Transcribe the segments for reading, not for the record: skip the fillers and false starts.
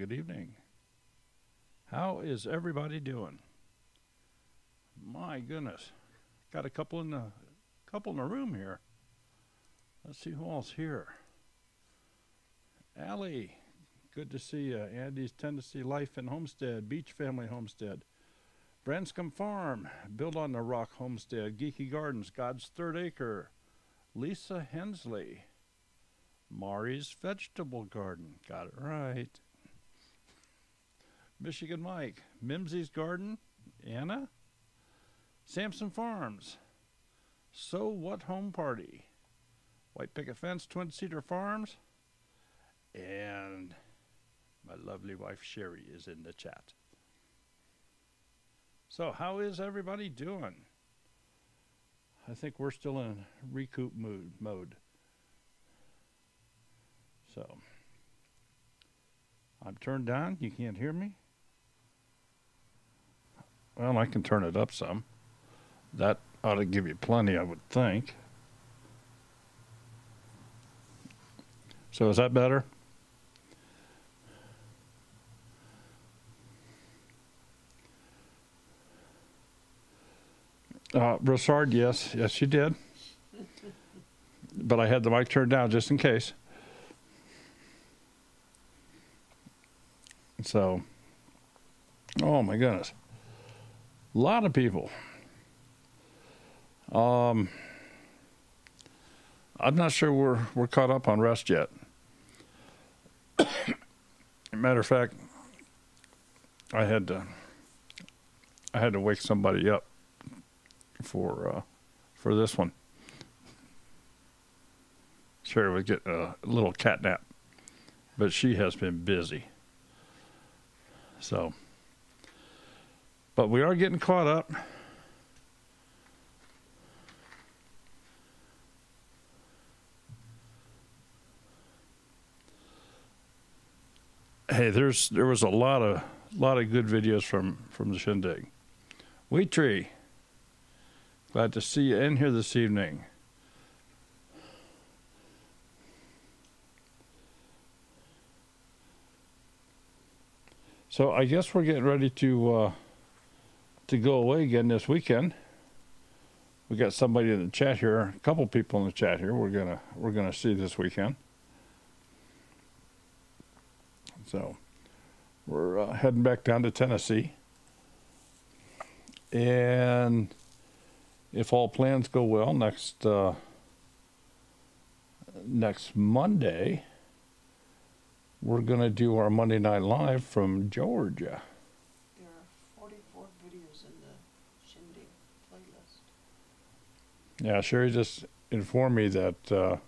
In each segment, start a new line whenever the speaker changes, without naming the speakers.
good evening. How is everybody doing? My goodness, got a couple in the room here. Let's see who else here. Allie, good to see you. Andy's Tennessee Life and Homestead, Beach Family Homestead, Branscombe Farm, Build on the Rock Homestead, Geeky Gardens, God's Third Acre, Lisa Hensley, Mari's Vegetable Garden, got it right. Michigan Mike, Mimsy's Garden, Anna, Sampson Farms, So What Home Party, White Picket Fence, Twin Cedar Farms, and my lovely wife Sherry is in the chat. So how is everybody doing? I think we're still in recoup mode. So I'm turned down. You can't hear me? Well, I can turn it up some. That ought to give you plenty, I would think. So is that better? Broussard, yes, you did. But I had the mic turned down just in case. So, oh my goodness. A lot of people. I'm not sure we're caught up on rest yet. Matter of fact, I had to wake somebody up for this one. Sherry would get a little cat nap, but she has been busy. So, but we are getting caught up. Hey, there was a lot of good videos from the shindig. Wheat Tree, glad to see you in here this evening. So I guess we're getting ready to go away again this weekend. We got somebody in the chat here, a couple people in the chat here. We're gonna see this weekend. So we're heading back down to Tennessee, and if all plans go well, next Monday, we're going to do our Monday Night Live from Georgia.
There are 44 videos in the Shindig playlist.
Yeah, Sherry just informed me that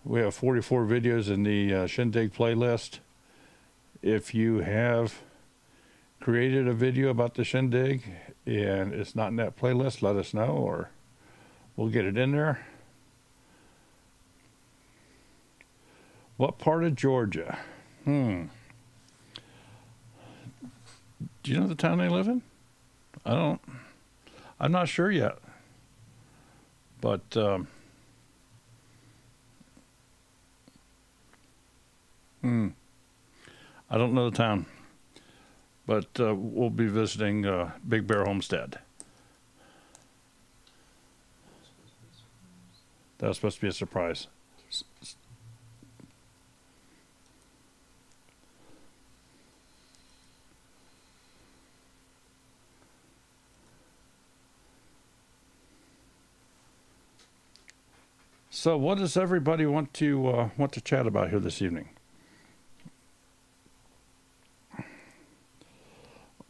we have 44 videos in the Shindig playlist. If you have created a video about the Shindig and it's not in that playlist, let us know, or we'll get it in there. What part of Georgia? Do you know the town they live in? I'm not sure yet. But I don't know the town. But we'll be visiting Big Bear Homestead. That was supposed to be a surprise. So what does everybody want to chat about here this evening?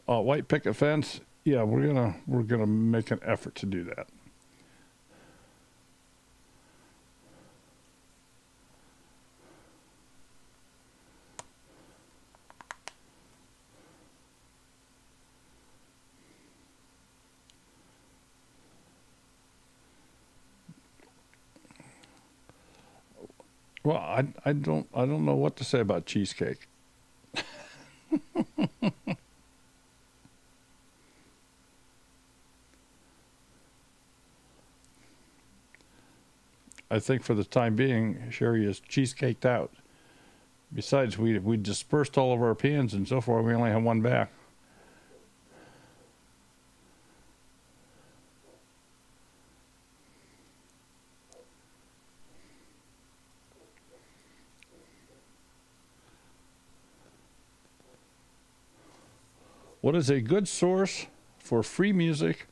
White picket fence. Yeah, we're gonna make an effort to do that. Well, I don't know what to say about cheesecake. I think for the time being, Sherry is cheesecaked out. Besides, we dispersed all of our pins, and so far we only have one back. What is a good source for free music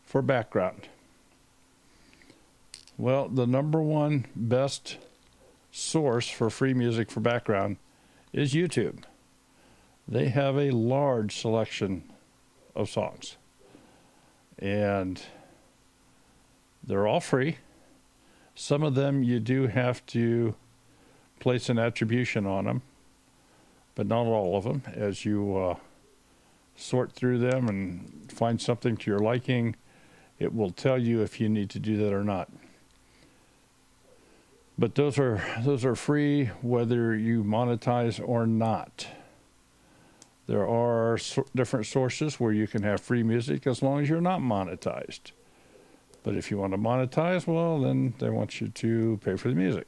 for background? Well, the number one best source for free music for background is YouTube. They have a large selection of songs, and they're all free. Some of them you do have to place an attribution on them, but not all of them. As you sort through them and find something to your liking, it will tell you if you need to do that or not. But those are free whether you monetize or not. There are different sources where you can have free music as long as you're not monetized. But if you want to monetize, well, then they want you to pay for the music.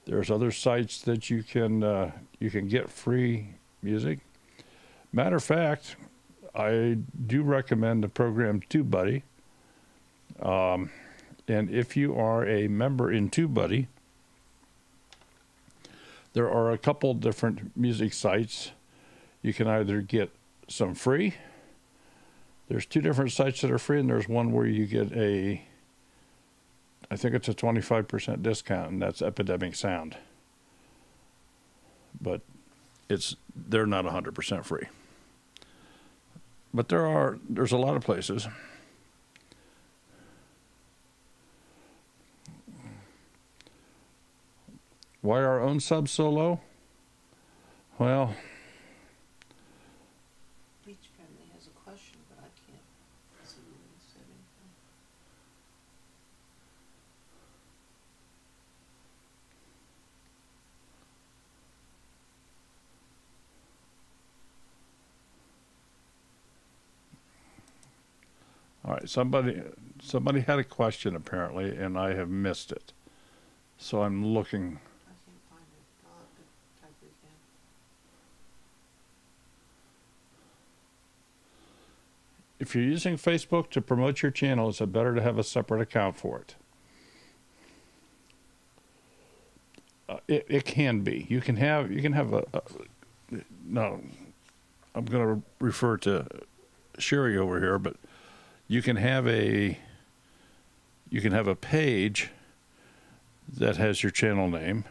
There's other sites that you can get free music. Matter of fact, I do recommend the program TubeBuddy. And if you are a member in TubeBuddy, there are a couple different music sites. You can either get some free. There's two different sites that are free, and there's one where you get I think it's a 25% discount, and that's Epidemic Sound. But they're not 100% free. But there's a lot of places. Why our own subs so low? Well,
Beach Family has a question, but I can't see when he said anything.
all right, somebody had a question apparently, and I have missed it. So I'm looking.
I can't find it. I'll have to type it again.
If you're using Facebook to promote your channel, is it better to have a separate account for it? It can be. You can have no, I'm going to refer to Sherry over here, but you can have a page that has your channel name.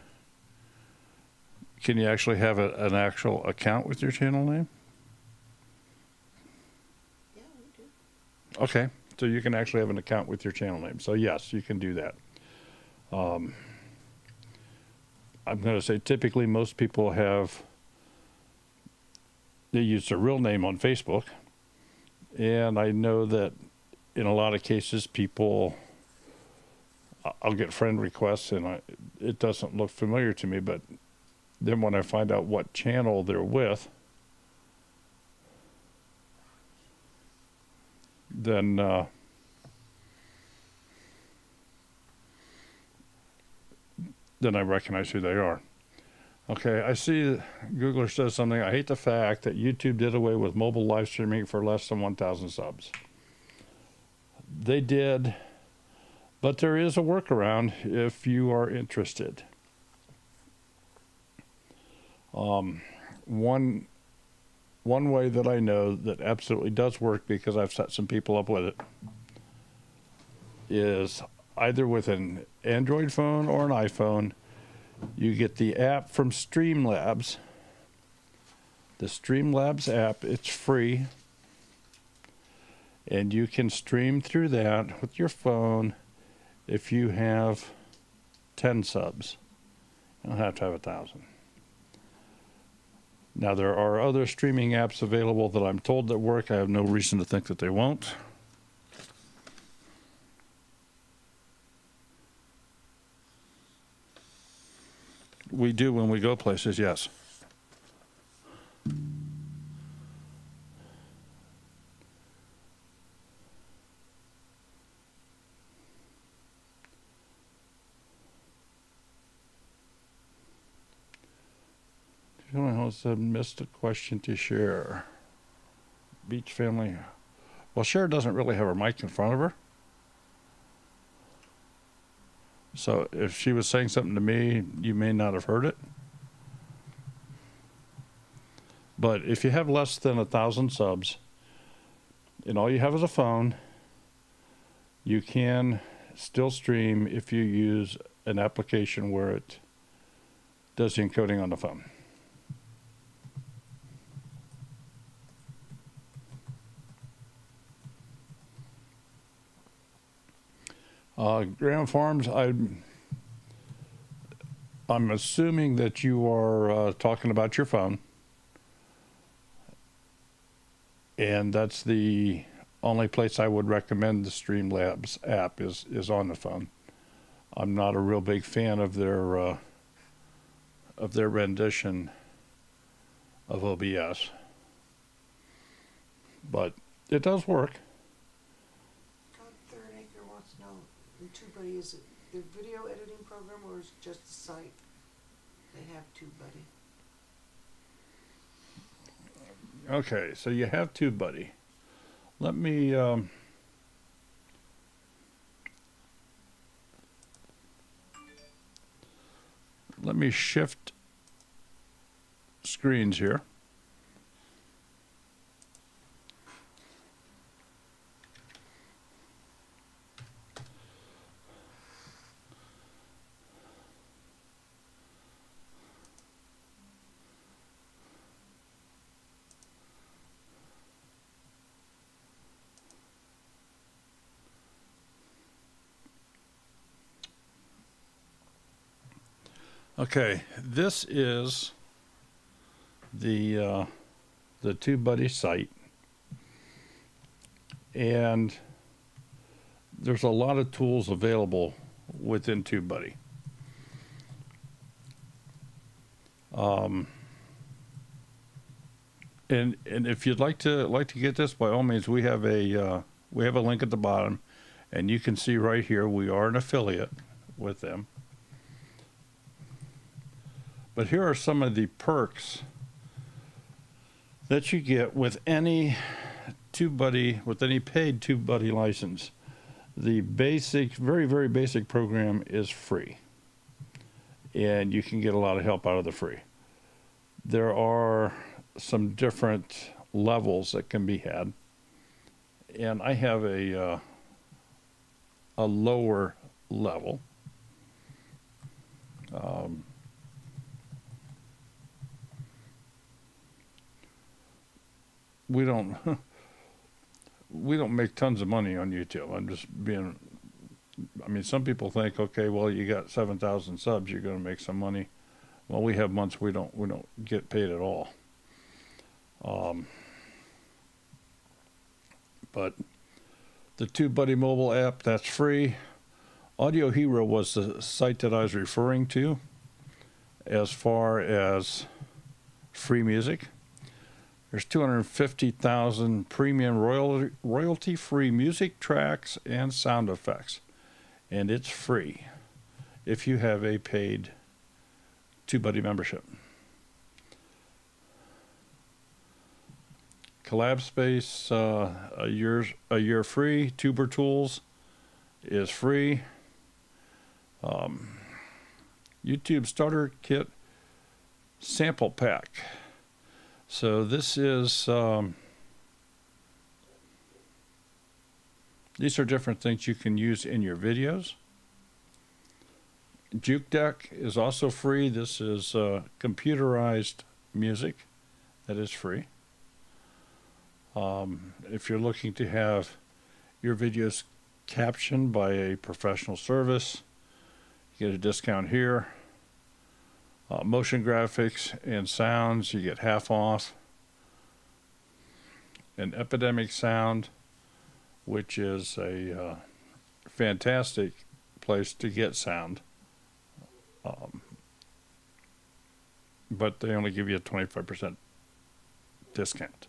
Can you actually have an actual account with your channel name?
Yeah, we do.
Okay, so you can actually have an account with your channel name. So yes, you can do that. I'm going to say typically most people they use their real name on Facebook. And I know that in a lot of cases I'll get friend requests and it doesn't look familiar to me, but then when I find out what channel they're with, then I recognize who they are. Okay, I see Googler says something. I hate the fact that YouTube did away with mobile live streaming for less than 1,000 subs. They did, but there is a workaround if you are interested. One way that I know that absolutely does work, because I've set some people up with it, is either with an Android phone or an iPhone. You get the app from Streamlabs. The Streamlabs app, it's free. And you can stream through that with your phone if you have 10 subs. You don't have to have 1,000. Now, there are other streaming apps available that I'm told that work. I have no reason to think that they won't. We do when we go places, yes. Someone said, missed a question to share. Beach family. Well, Cher doesn't really have her mic in front of her. So if she was saying something to me, you may not have heard it. But if you have less than 1,000 subs, and all you have is a phone, you can still stream if you use an application where it does the encoding on the phone. Graham Farms, I'm assuming that you are talking about your phone. And that's the only place I would recommend the Streamlabs app is on the phone. I'm not a real big fan of their rendition of OBS, but it does work.
Third Acre wants to know, in TubeBuddy, is it their video editing program or is it just the site? They have TubeBuddy.
Okay, so you have TubeBuddy. Let me shift screens here. Okay, this is the TubeBuddy site, and there's a lot of tools available within TubeBuddy. And if you'd like to get this, by all means, we have a link at the bottom, and you can see right here we are an affiliate with them. But here are some of the perks that you get with any TubeBuddy, with any paid TubeBuddy license. The basic, very, very basic program is free, and you can get a lot of help out of the free. There are some different levels that can be had, and I have a lower level. We don't make tons of money on YouTube. I'm just being, I mean, some people think, okay, well, you got 7,000 subs, you're going to make some money. Well, we have months we don't get paid at all. But the TubeBuddy mobile app, that's free. Audio Hero was the site that I was referring to as far as free music. There's 250,000 premium royalty-free music tracks and sound effects, and it's free if you have a paid TubeBuddy membership. Collab Space, a year free. Tuber Tools is free. YouTube Starter Kit Sample Pack. So this is, these are different things you can use in your videos. Juke Deck is also free. This is computerized music that is free. If you're looking to have your videos captioned by a professional service, you get a discount here. Motion graphics and sounds, you get half off. And Epidemic Sound, which is a fantastic place to get sound. But they only give you a 25% discount.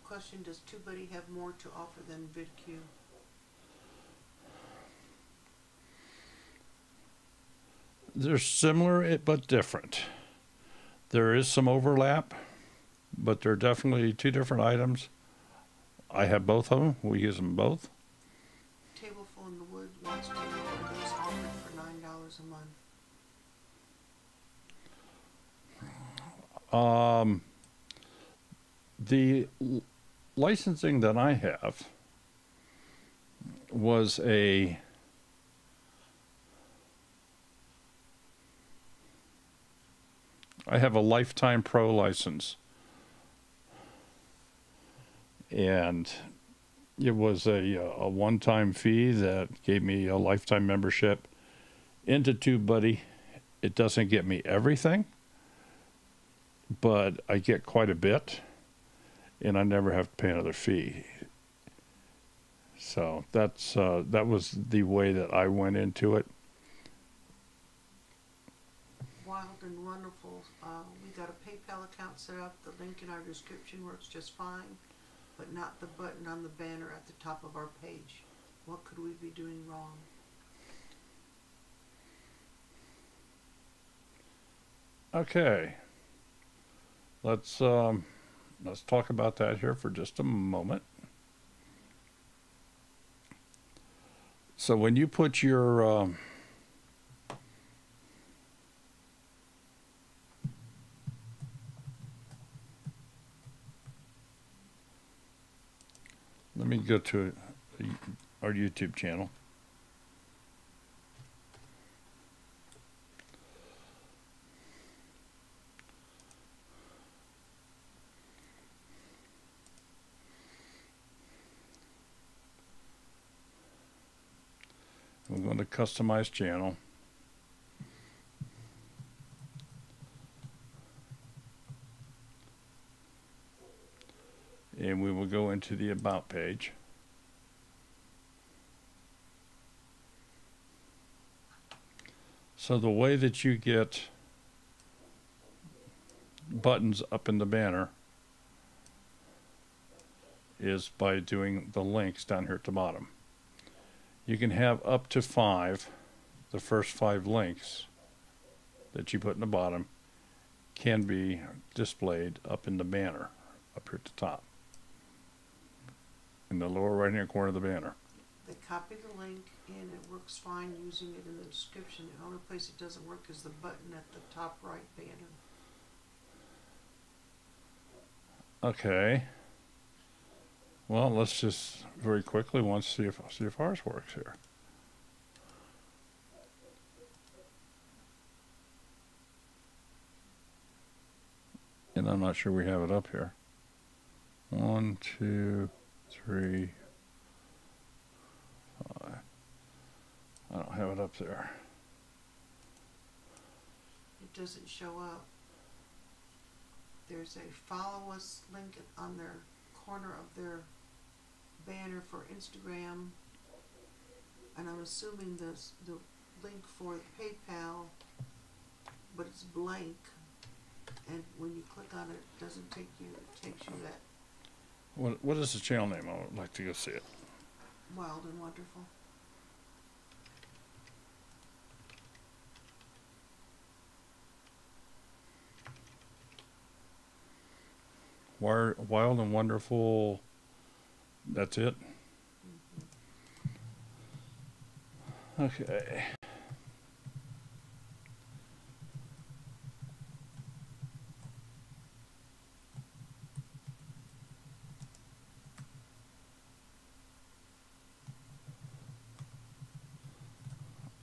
Question, does TubeBuddy have more to offer than VidQ?
They're similar but different. There is some overlap, but they're definitely two different items. I have both of them. We use them both.
Tableful in the Wood wants to know are those offered for $9 a month?
The licensing that I have was I have a Lifetime Pro license, and it was a one-time fee that gave me a lifetime membership into TubeBuddy. It doesn't get me everything, but I get quite a bit, and I never have to pay another fee. So that's that was the way that I went into it.
Wild and wonderful. We got a PayPal account set up. The link in our description works just fine, but not the button on the banner at the top of our page. What could we be doing wrong?
Okay. Let's talk about that here for just a moment. So when you put your let me go to our YouTube channel. We're going to customize channel. And we will go into the About page. So the way that you get buttons up in the banner is by doing the links down here at the bottom. You can have up to 5. The first 5 links that you put in the bottom can be displayed up in the banner, up here at the top, in the lower right hand corner of the banner.
They copy the link and it works fine using it in the description. The only place it doesn't work is the button at the top right banner.
Okay. Well, let's just very quickly see if ours works here. And I'm not sure we have it up here. 1, 2, 3, 5. I don't have it up there.
It doesn't show up. There's a follow us link on their corner of their banner for Instagram, and I'm assuming the link for PayPal, but it's blank, and when you click on it, it doesn't take you, it takes you that.
What is the channel name? I would like to go see it.
Wild and Wonderful.
Wild and Wonderful. That's it. Okay.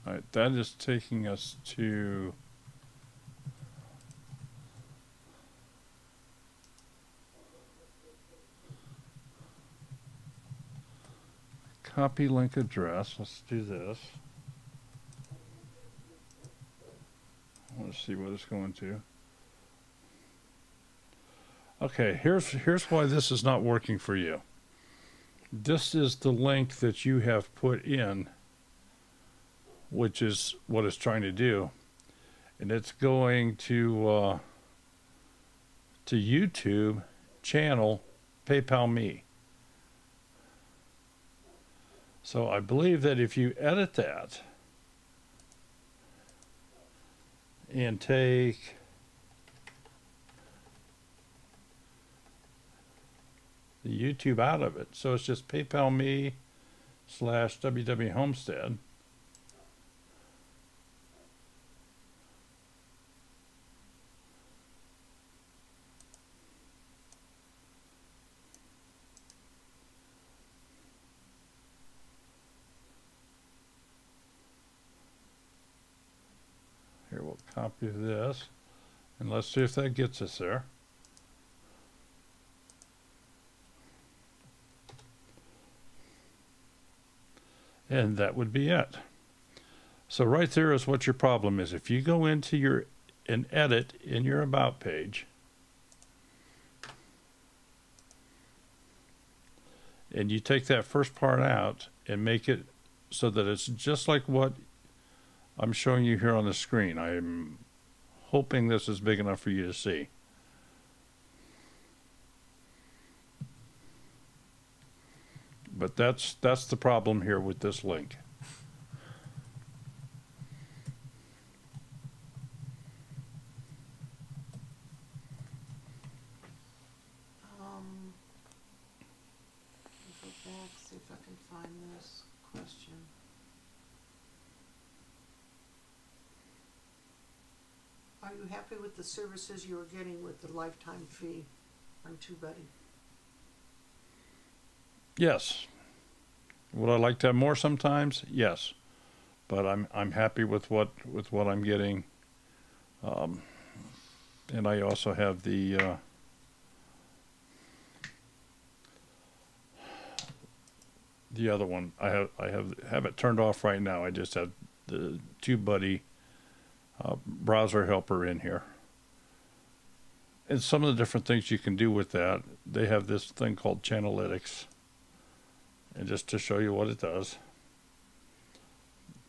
All right, that is taking us to copy link address. Let's do this. Let's see what it's going to. Okay, here's why this is not working for you. This is the link that you have put in, which is what it's trying to do, and it's going to YouTube channel PayPal Me. So I believe that if you edit that and take the YouTube out of it. So it's just PayPal me /ww Homestead. Here, we'll copy this, and let's see if that gets us there. And that would be it. So right there is what your problem is. If you go into and edit in your About page, and you take that first part out and make it so that it's just like what I'm showing you here on the screen. I'm hoping this is big enough for you to see. But that's the problem here with this link.
Go back, see if I can find this question. Are you happy with the services you are getting with the lifetime fee on TubeBuddy?
Yes. Would I like to have more sometimes? Yes. But I'm happy with what I'm getting. And I also have the other one. I have it turned off right now. I just have the TubeBuddy browser helper in here. And some of the different things you can do with that, they have this thing called Channelytics. And just to show you what it does,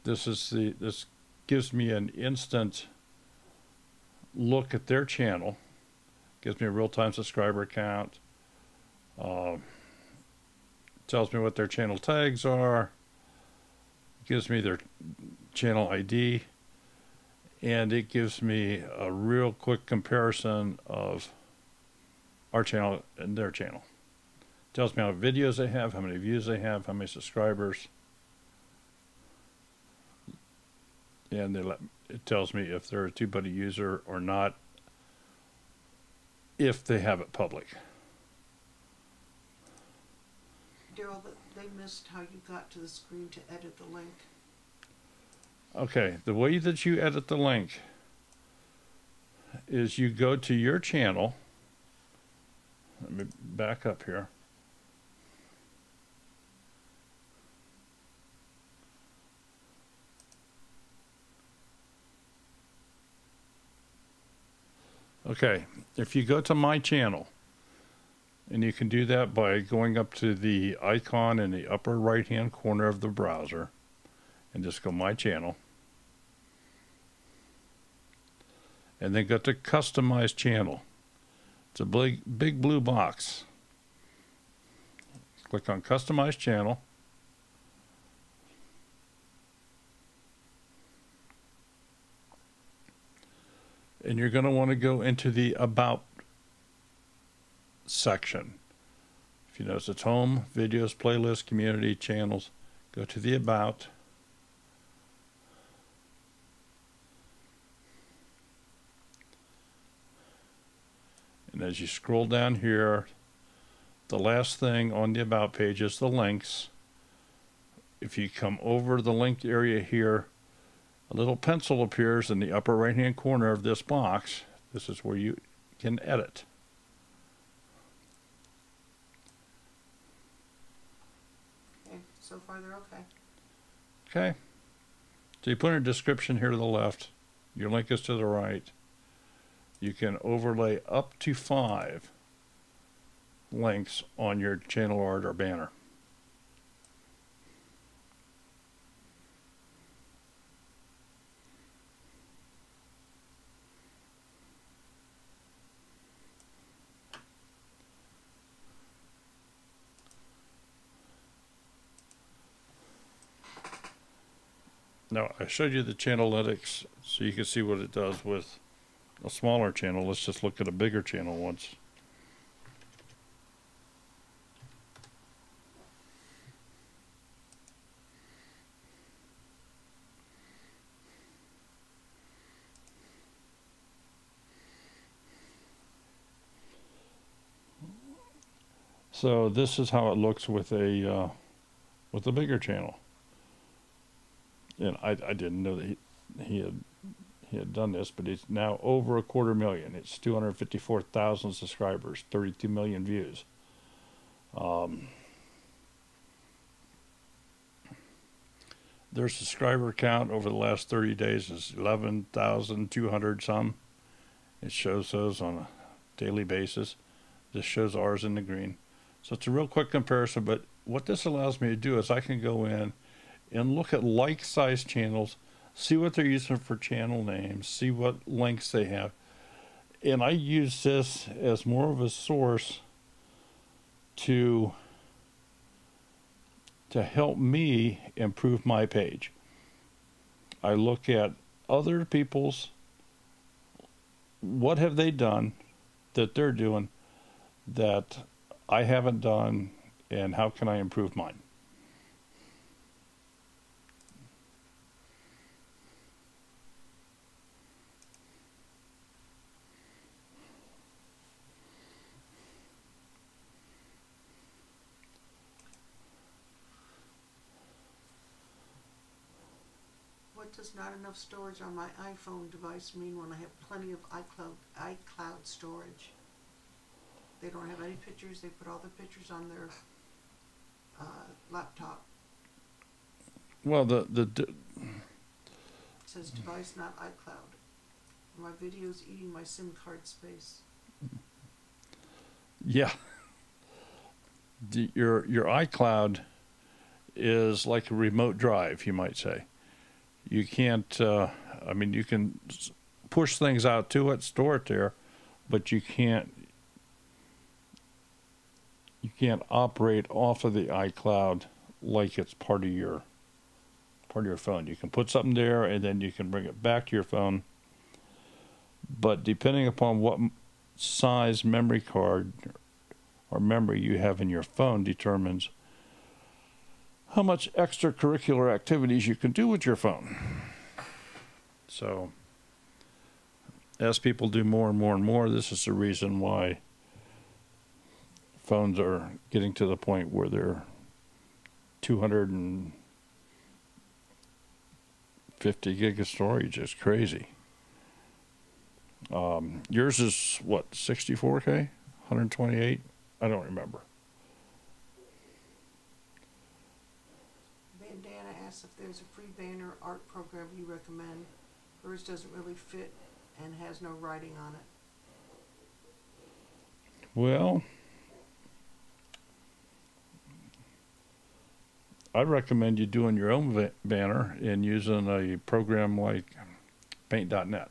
this gives me an instant look at their channel, gives me a real-time subscriber count, tells me what their channel tags are, gives me their channel ID, and it gives me a real quick comparison of our channel and their channel. Tells me how many videos they have, how many views they have, how many subscribers. And it tells me if they're a TubeBuddy user or not, if they have it public.
Daryl, they missed how you got to the screen to edit the link.
Okay, the way that you edit the link is you go to your channel. Let me back up here. Okay, if you go to my channel, and you can do that by going up to the icon in the upper right hand corner of the browser and just go my channel, and then go to customize channel. It's a big blue box. Click on customize channel. And you're going to want to go into the About section. If you notice, it's Home, Videos, Playlists, Community, Channels. Go to the About. And as you scroll down here, the last thing on the About page is the links. If you come over the linked area here, a little pencil appears in the upper right hand corner of this box. This is where you can edit.
Okay, so far they're okay.
Okay. So you put in a description here to the left. Your link is to the right. You can overlay up to 5 links on your channel art or banner. Now, I showed you the Channelytics so you can see what it does with a smaller channel. Let's just look at a bigger channel once. So this is how it looks with a bigger channel. And I didn't know that he had done this, but it's now over 250,000. It's 254,000 subscribers, 32 million views. Their subscriber count over the last 30 days is 11,200 some. It shows those on a daily basis. This shows ours in the green. So it's a real quick comparison, but what this allows me to do is I can go in and look at like-sized channels, see what they're using for channel names, see what links they have. And I use this as more of a source to help me improve my page. I look at other people's, what have they done that they're doing that I haven't done, and how can I improve mine?
What does not enough storage on my iPhone device mean when I have plenty of iCloud storage? They don't have any pictures. They put all the pictures on their laptop.
Well,
It says device not iCloud. My video's eating my SIM card space.
yeah, your iCloud is like a remote drive, you might say. You can't, I mean, you can push things out to it, store it there, but you can't operate off of the iCloud like it's part of your phone. You can put something there and then you can bring it back to your phone. But depending upon what size memory card or memory you have in your phone determines how much extracurricular activities you can do with your phone. So as people do more and more and more, this is the reason why phones are getting to the point where they're 250 gig of storage. It's crazy. Yours is what, 64K? 128? I don't remember.
Bandana asks if there's a free banner art program you recommend. Hers doesn't really fit and has no writing on it.
Well, I'd recommend you doing your own banner and using a program like Paint.net.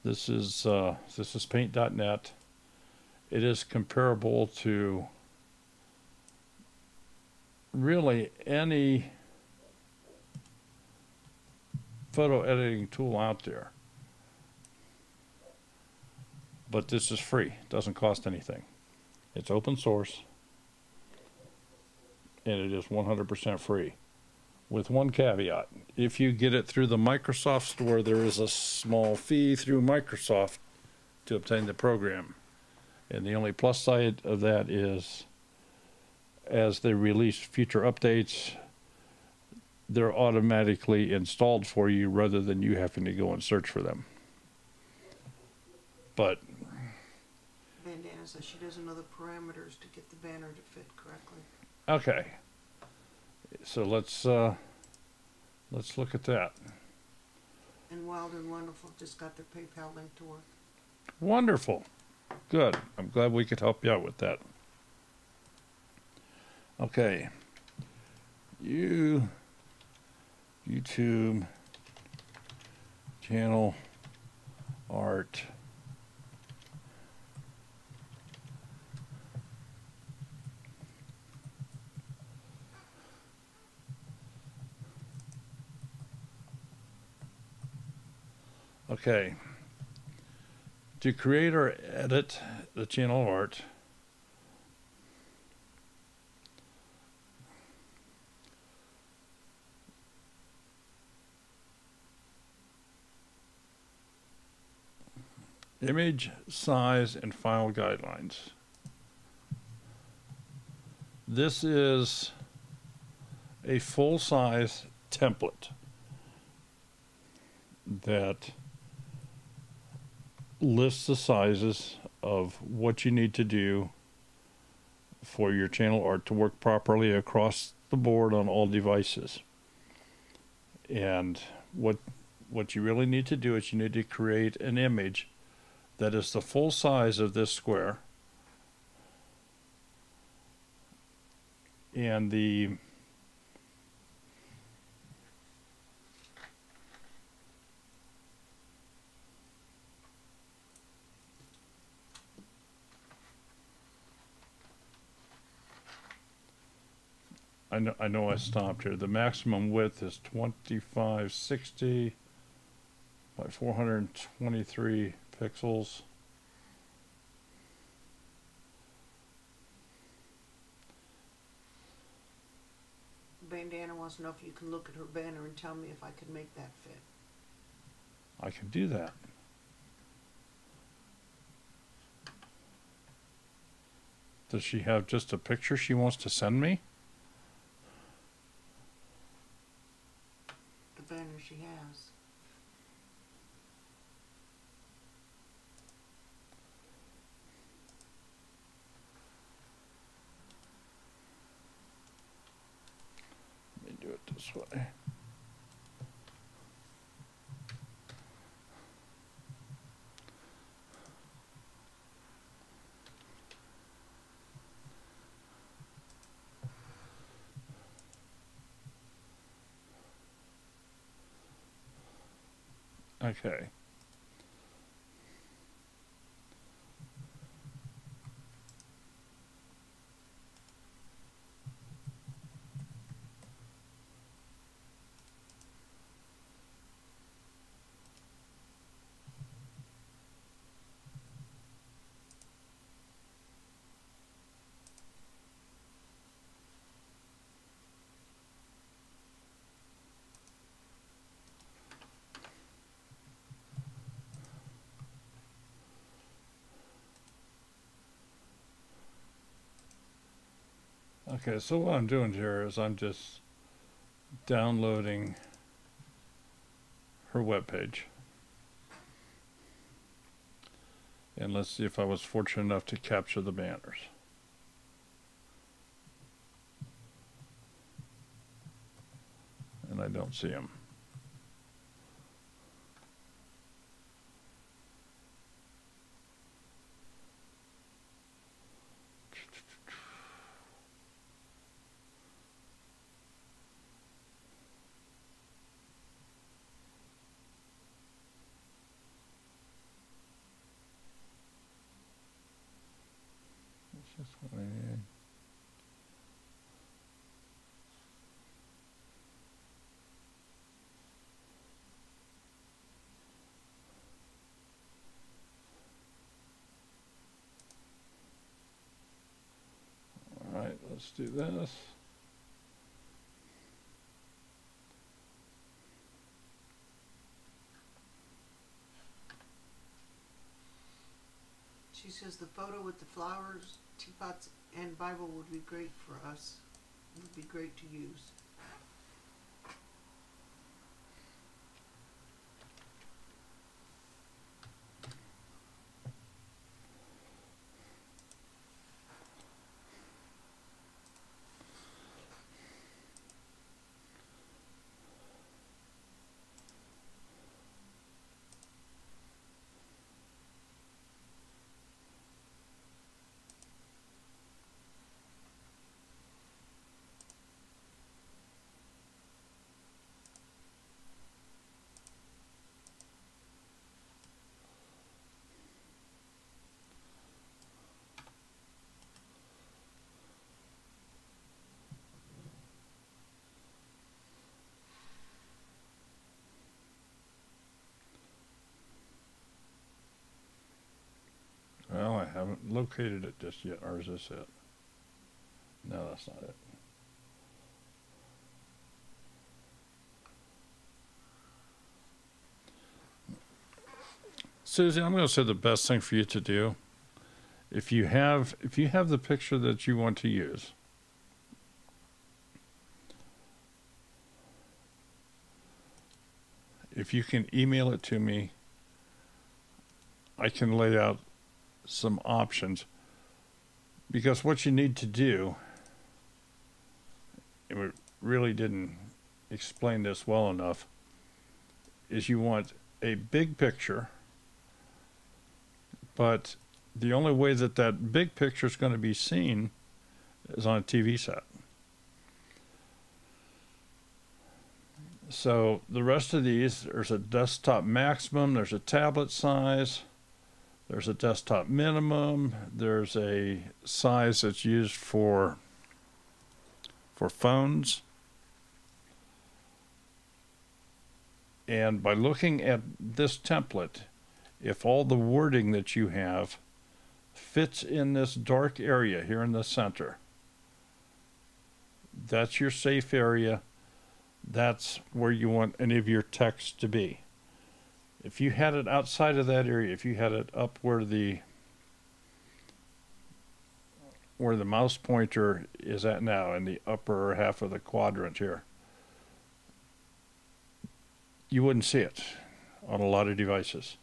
This is Paint.net. It is comparable to really any photo editing tool out there. But this is free. It doesn't cost anything. It's open source. And it is 100% free. With one caveat. If you get it through the Microsoft Store, there is a small fee through Microsoft to obtain the program. And the only plus side of that is, as they release future updates, they're automatically installed for you rather than you having to go and search for them. But
Bandana says she doesn't know the parameters to get the banner to fit correctly.
okay. So let's look at that.
And Wild and Wonderful just got their PayPal link to work.
Wonderful. Good. I'm glad we could help you out with that. Okay. YouTube channel art. Okay. To create or edit the channel art, Image size and file guidelines. This is a full-size template that lists the sizes of what you need to do for your channel art to work properly across the board on all devices. And what you really need to do is you need to create an image that is the full size of this square, and I know I stopped here. The maximum width is 2560 by 423 pixels.
Bandana wants to know if you can look at her banner and tell me if I could make that fit.
I can do that. Does she have just a picture she wants to send me?
The banner she has.
Let me do it this way. Okay. Okay, so what I'm doing here is I'm just downloading her webpage. And let's see if I was fortunate enough to capture the banners. And I don't see them. This way. All right, let's do this.
She says the photo with the flowers, teapots, and Bible would be great for us. It would be great to use. Well, I haven't located it just yet, or is this it? No, that's not it.
Susie, I'm going to say the best thing for you to do, if you have the picture that you want to use, if you can email it to me, I can lay out some options. Because what you need to do, and we really didn't explain this well enough, is you want a big picture, but the only way that that big picture is going to be seen is on a TV set. So the rest of these, there's a desktop maximum, there's a tablet size, there's a desktop minimum, there's a size that's used for phones. And by looking at this template, if all the wording that you have fits in this dark area here in the center, that's your safe area. That's where you want any of your text to be. If you had it outside of that area, if you had it up where the mouse pointer is at now, in the upper half of the quadrant here, you wouldn't see it on a lot of devices.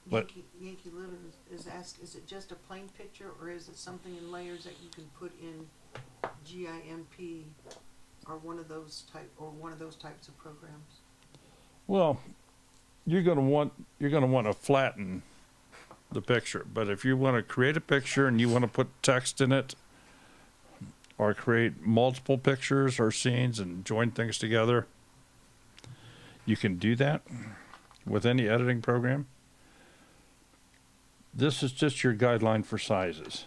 But
Yankee Little is asked, is it just a plain picture, or is it something in layers that you can put in GIMP or one of those types of programs?
well, you're going to want to flatten the picture. But if you want to create a picture and you want to put text in it, or create multiple pictures or scenes and join things together, you can do that with any editing program. This is just your guideline for sizes.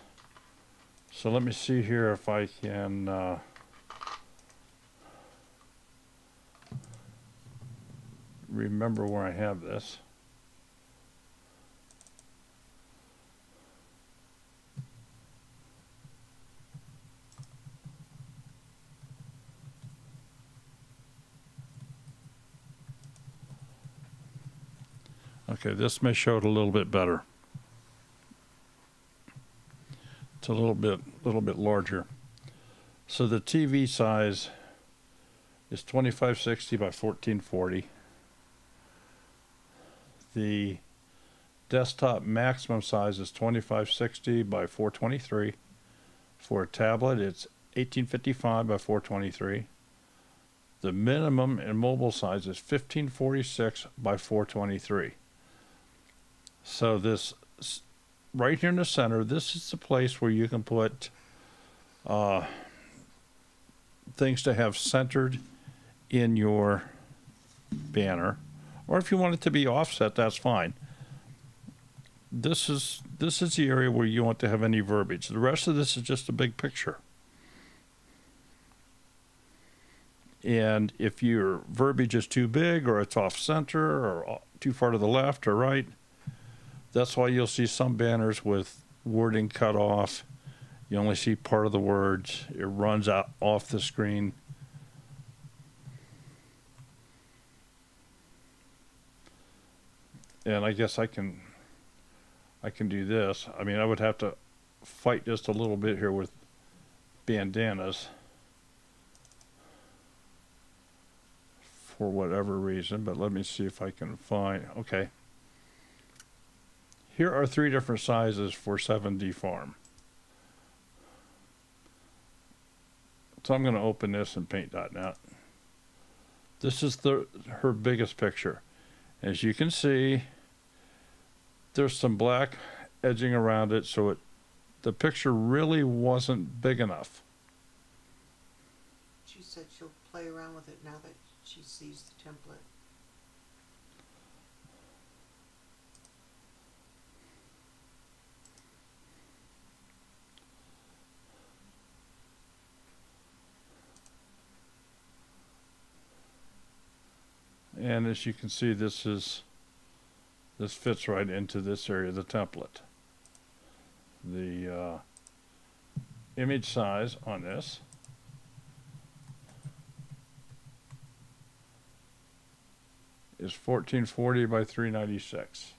So let me see here if I can remember where I have this. Okay, this may show it a little bit better. It's a little bit larger. So the TV size is 2560 by 1440. The desktop maximum size is 2560 by 423. For a tablet, it's 1855 by 423. The minimum and mobile size is 1546 by 423. So this, right here in the center, this is the place where you can put things to have centered in your banner. Or if you want it to be offset, that's fine. This is the area where you want to have any verbiage. The rest of this is just a big picture. And if your verbiage is too big, or it's off center, or too far to the left or right, that's why you'll see some banners with wording cut off. You only see part of the words. It runs out off the screen. And I guess I can do this. I mean, I would have to fight just a little bit here with bandanas for whatever reason, but let me see if I can find, okay. Here are 3 different sizes for 7D Farm. So I'm going to open this in Paint.net. This is her biggest picture. As you can see, there's some black edging around it, so the picture really wasn't big enough.
She said she'll play around with it now that she sees the template.
And as you can see, this fits right into this area of the template. The image size on this is 1440 by 396.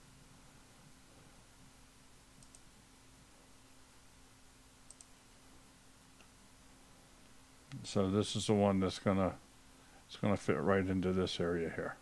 So this is the one that's gonna fit right into this area here.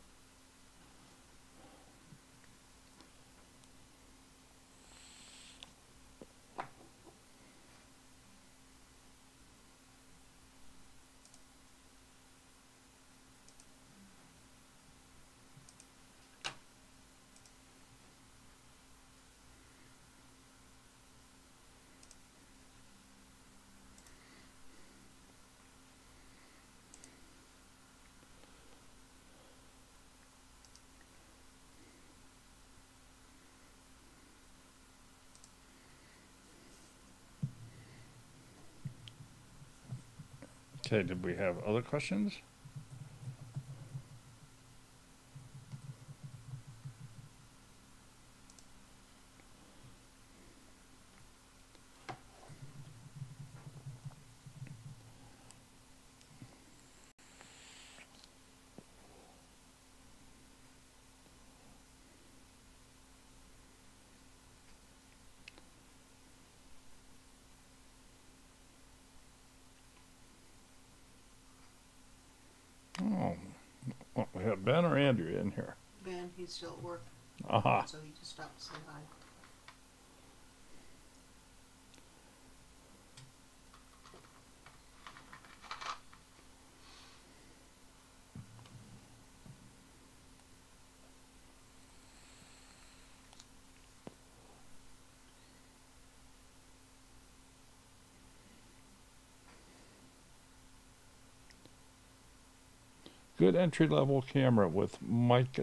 Okay, did we have other questions? Oh, well, we have Ben or Andrea in here.
Ben, he's still at work,
Aha.
so he just stopped to say hi.
Good entry-level camera with mic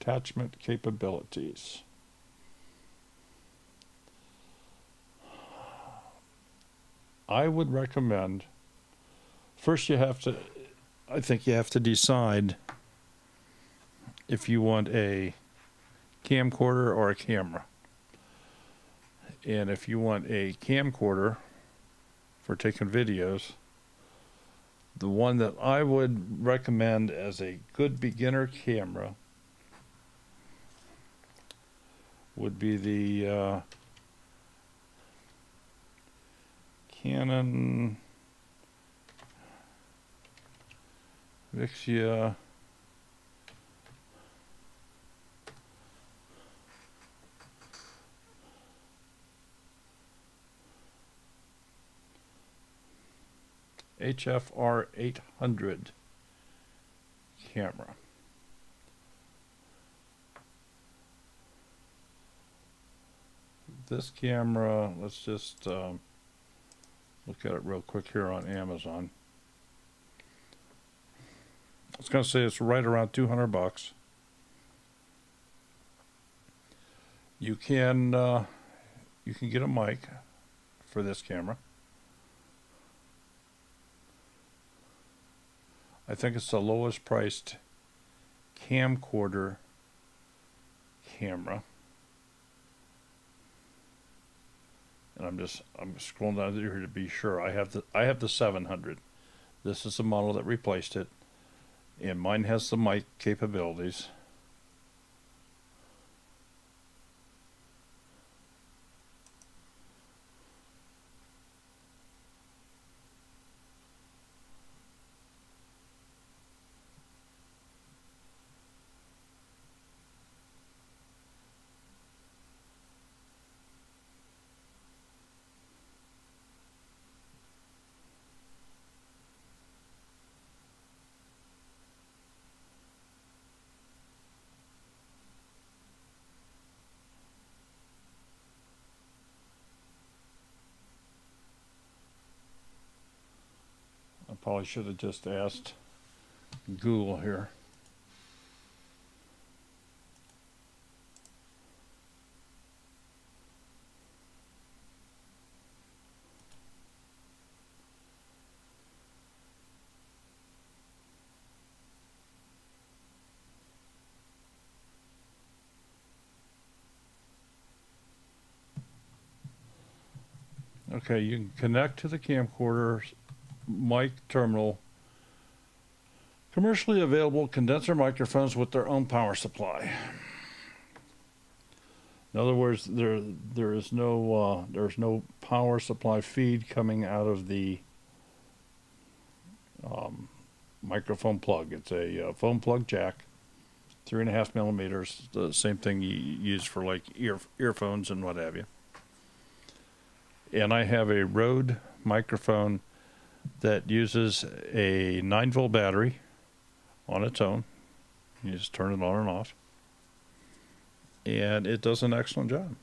attachment capabilities. I would recommend, first I think you have to decide if you want a camcorder or a camera. And if you want a camcorder for taking videos, the one that I would recommend as a good beginner camera would be the Canon VIXIA HF R700 camera. This camera, let's just look at it real quick here on Amazon. I was going to say it's right around 200 bucks. You can get a mic for this camera. I think it's the lowest priced camcorder camera. And I'm scrolling down here to be sure. I have the 700. This is the model that replaced it, and mine has the mic capabilities. I probably should have just asked Google here. Okay, you can connect to the camcorder mic terminal Commercially available condenser microphones with their own power supply. In other words, there's no power supply feed coming out of the microphone plug. It's a phone plug jack, 3.5 millimeters, the same thing you use for like earphones and what have you. And I have a Rode microphone that uses a 9-volt battery on its own. You just turn it on and off. And it does an excellent job.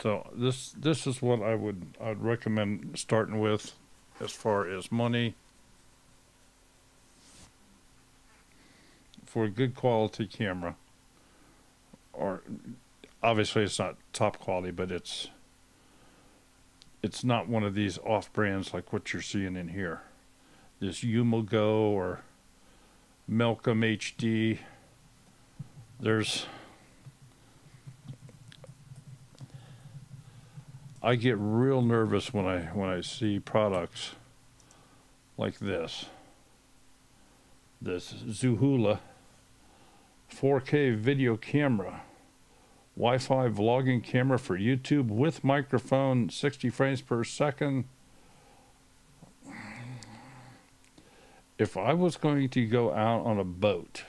So this is what I'd recommend starting with as far as money for a good quality camera. Or obviously it's not top quality, but it's not one of these off brands like what you're seeing in here. This Go or Melcom HD. I get real nervous when I see products like this Zuhula 4K video camera, Wi-Fi vlogging camera for YouTube with microphone, 60 frames per second. If I was going to go out on a boat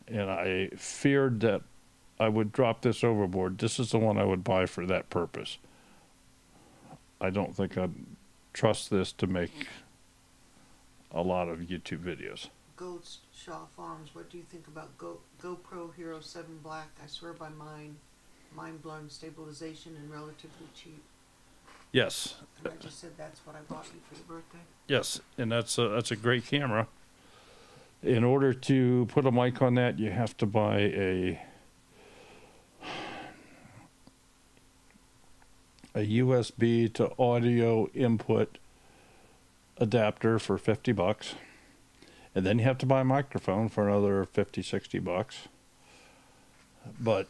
and I feared that I would drop this overboard, this is the one I would buy for that purpose. I don't think I'd trust this to make a lot of YouTube videos.
Ghost Shaw Farms, what do you think about GoPro Hero 7 Black? I swear by mine, mind-blowing stabilization and relatively cheap.
Yes.
And I just said that's what I bought you for your birthday.
Yes, and that's a great camera. In order to put a mic on that, you have to buy a USB to audio input adapter for $50, and then you have to buy a microphone for another $50-$60. But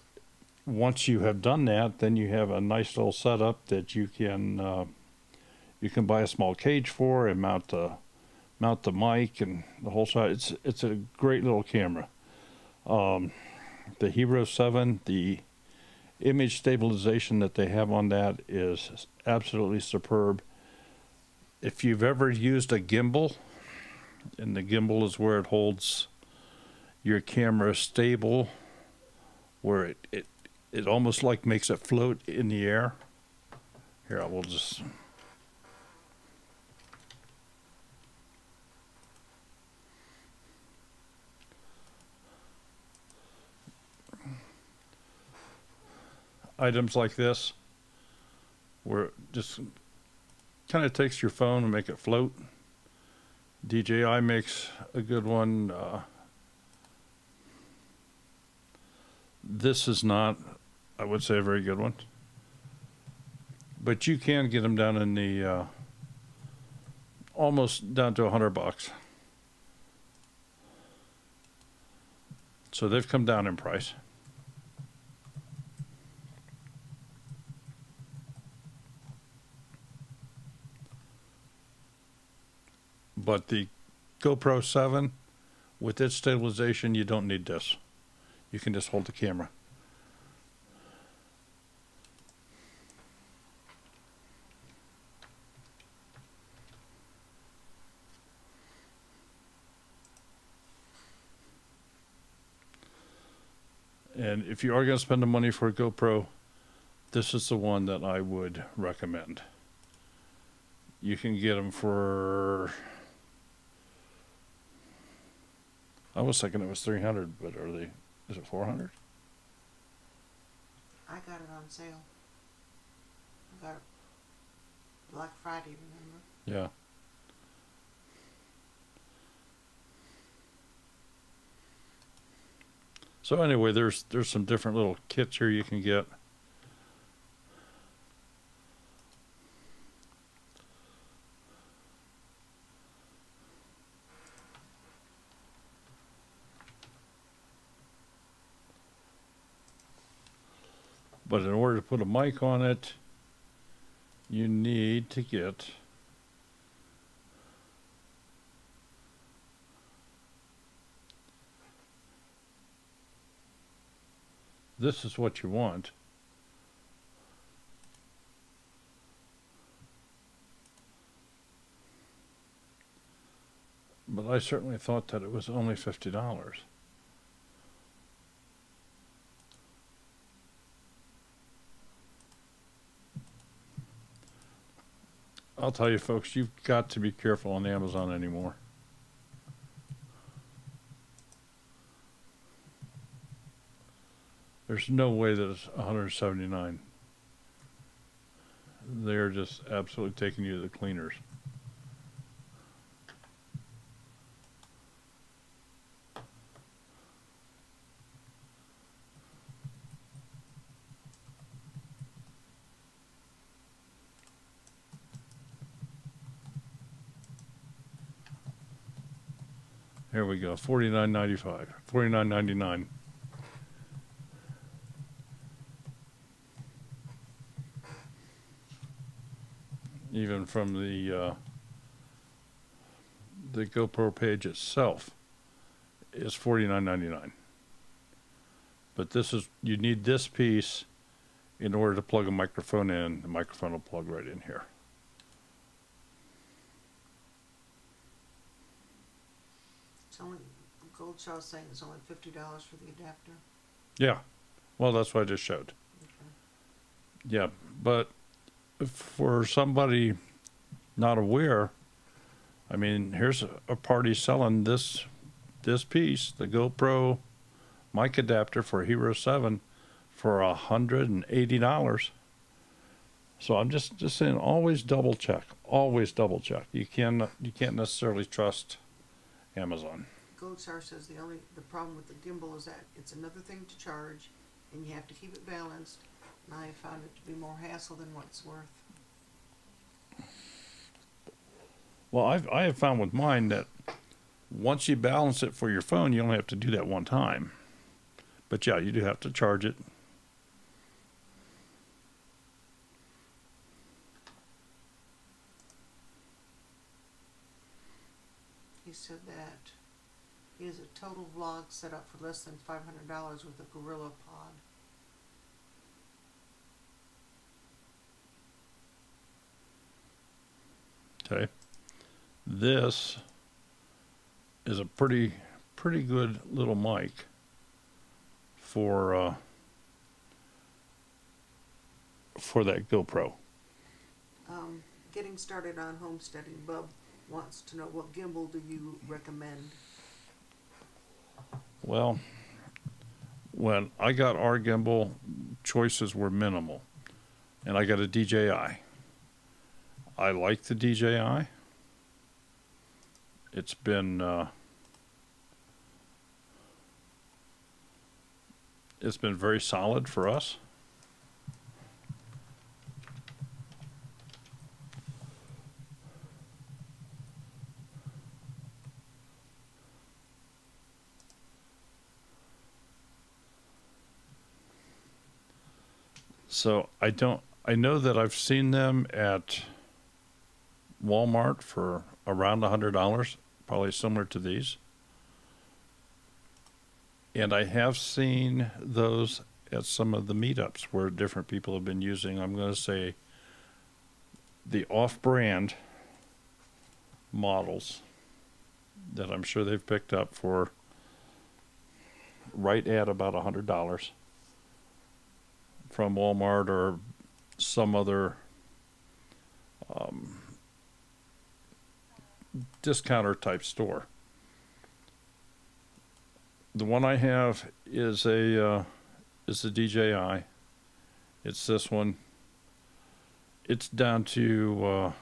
once you have done that, then you have a nice little setup that you can buy a small cage for and mount the mic and the whole side. It's a great little camera. The Hero 7, the image stabilization that they have on that is absolutely superb. If you've ever used a gimbal, and the gimbal is where it holds your camera stable, where it almost like makes it float in the air. Here, I will just... Items like this, where it just kind of takes your phone and make it float. DJI makes a good one. This is not, I would say, a very good one, but you can get them down in the almost down to $100. So they've come down in price. But the GoPro 7, with its stabilization, you don't need this. You can just hold the camera. And if you are going to spend the money for a GoPro, this is the one that I would recommend. You can get them for... I was thinking it was 300, but is it 400?
I got it on sale. I got it Black Friday, remember?
Yeah. So anyway, there's some different little kits here you can get. But in order to put a mic on it, you need to get this is what you want. But I certainly thought that it was only $50. I'll tell you folks, you've got to be careful on Amazon anymore. There's no way that it's $179. They're just absolutely taking you to the cleaners. Here we go, $49.95, $49.99. Even from the GoPro page itself is $49.99. But this is, you need this piece in order to plug a microphone in. The microphone will plug right in here.
It's only, Goldshaw's saying it's only $50 for the adapter.
Yeah, well, that's what I just showed.
Okay.
Yeah, but for somebody not aware, I mean, here's a party selling this piece, the GoPro mic adapter for Hero 7 for $180. So I'm just saying, always double check. Always double check. You can't necessarily trust Amazon.
Goldstar says the problem with the gimbal is that it's another thing to charge, and you have to keep it balanced. And I found it to be more hassle than what it's worth.
Well, I have found with mine that once you balance it for your phone, you only have to do that one time. But yeah, you do have to charge it.
He said that he has a total vlog set up for less than $500 with a Gorilla Pod.
Okay. This is a pretty good little mic for that GoPro.
Getting started on homesteading, Bub wants to know, what gimbal do you recommend?
Well, when I got our gimbal, choices were minimal, and I got a DJI. I like the DJI. It's been very solid for us. So I know that I've seen them at Walmart for around $100, probably similar to these. And I have seen those at some of the meetups where different people have been using, I'm going to say, the off-brand models that I'm sure they've picked up for right at about $100 from Walmart or some other discounter type store. The one I have is a DJI. It's this one. It's down to what,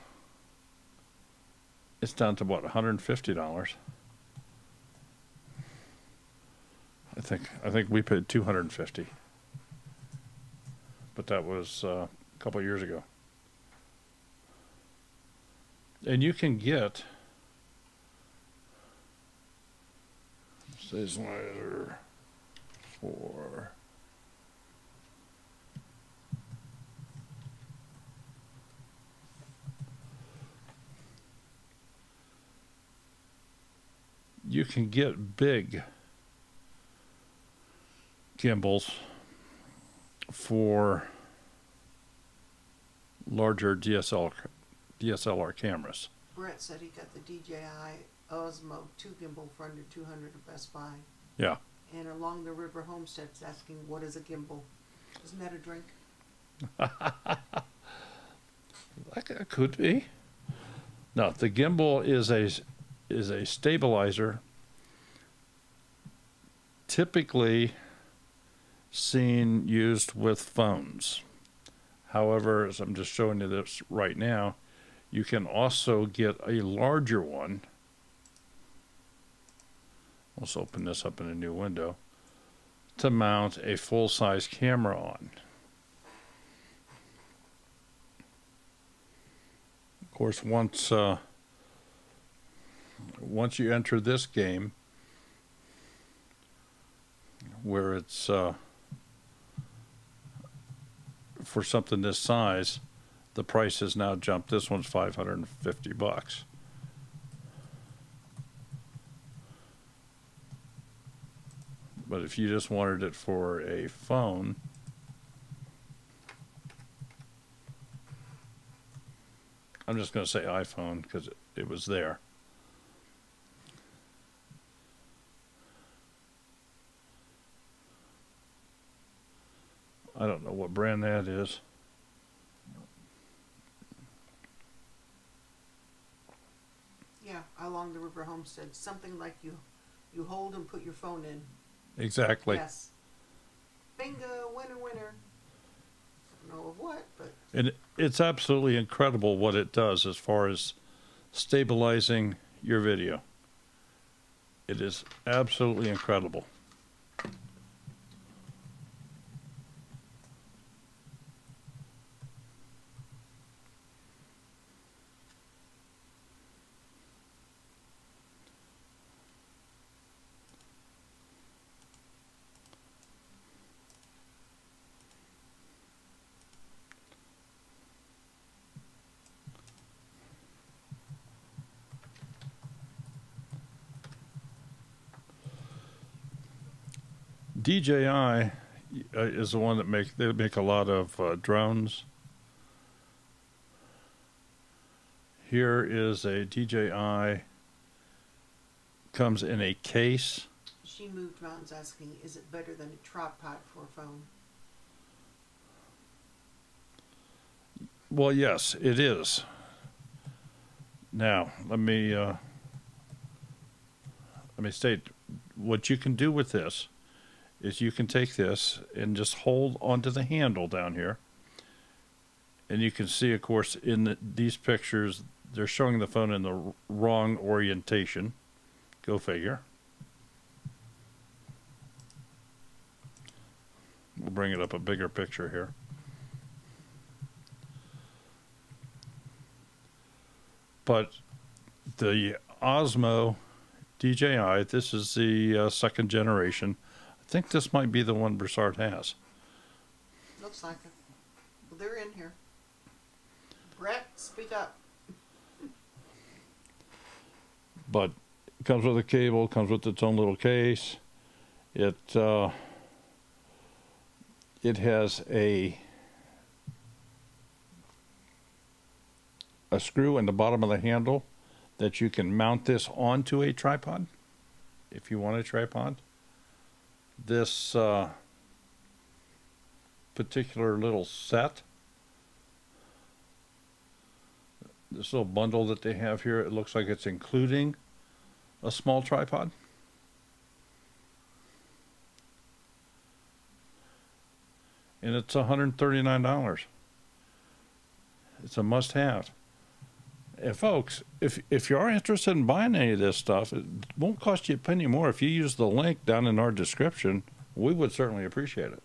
$150. I think we paid $250. But that was a couple of years ago. And you can get says later for you can get big gimbals for larger DSLR cameras.
Brett said he got the DJI Osmo 2 gimbal for under $200 at Best Buy.
Yeah.
And along the river, Homestead's asking, what is a gimbal? Isn't that a drink?
That could be. No, the gimbal is a stabilizer, typically seen used with phones. However, as I'm just showing you this right now, you can also get a larger one. Let's open this up in a new window to mount a full-size camera on. Of course, once you enter this game, where it's for something this size, the price has now jumped. This one's $550. But if you just wanted it for a phone, I'm just going to say iPhone because it was there. I don't know what brand that is.
Yeah, along the river, Homestead. Something like you hold and put your phone in.
Exactly.
Yes. Bingo, winner, winner. I don't know of what, but...
And it's absolutely incredible what it does as far as stabilizing your video. It is absolutely incredible. DJI is the one that they make a lot of drones. Here is a DJI, comes in a case.
She moved mountains asking, is it better than a tripod for a phone?
Well, yes, it is. Now, let me state what you can do with this is you can take this and just hold onto the handle down here. And you can see, of course, in these pictures, they're showing the phone in the wrong orientation. Go figure. We'll bring it up a bigger picture here. But the Osmo DJI, this is the second generation. I think this might be the one Broussard has.
Looks like it. Well, they're in here. Brett, speak up.
But it comes with a cable, comes with its own little case. It has a screw in the bottom of the handle that you can mount this onto a tripod if you want a tripod. This particular little set, this little bundle that they have here, it looks like it's including a small tripod. And it's $139. It's a must-have. And folks, if you are interested in buying any of this stuff, it won't cost you a penny more. If you use the link down in our description, we would certainly appreciate it.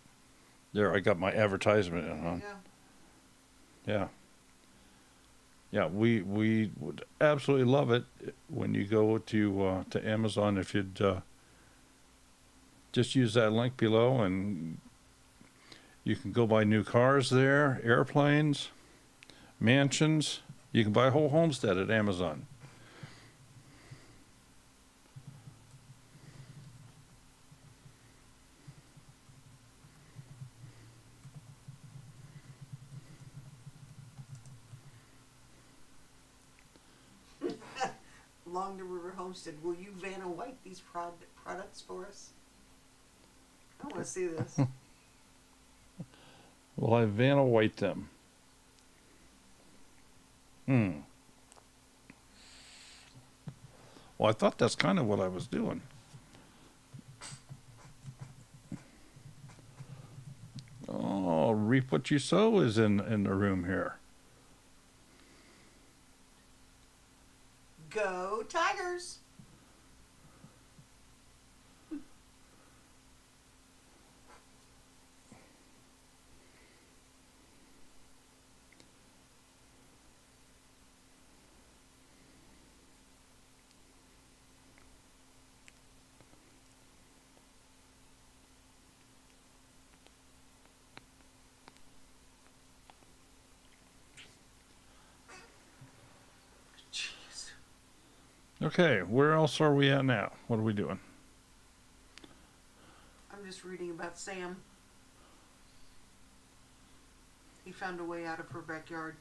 There, I got my advertisement in on. Yeah. Yeah, we would absolutely love it when you go to Amazon. If you'd just use that link below, and you can go buy new cars there, airplanes, mansions. You can buy a whole homestead at Amazon.
along the river Homestead. Will you Vanna White these products for us? I want to see this.
Will I Vanna White them? Well, I thought that's kind of what I was doing. Oh, reap what you sow is in the room here.
Go Tigers!
Okay, where else are we at now? What are we doing?
I'm just reading about Sam. He found a way out of her backyard.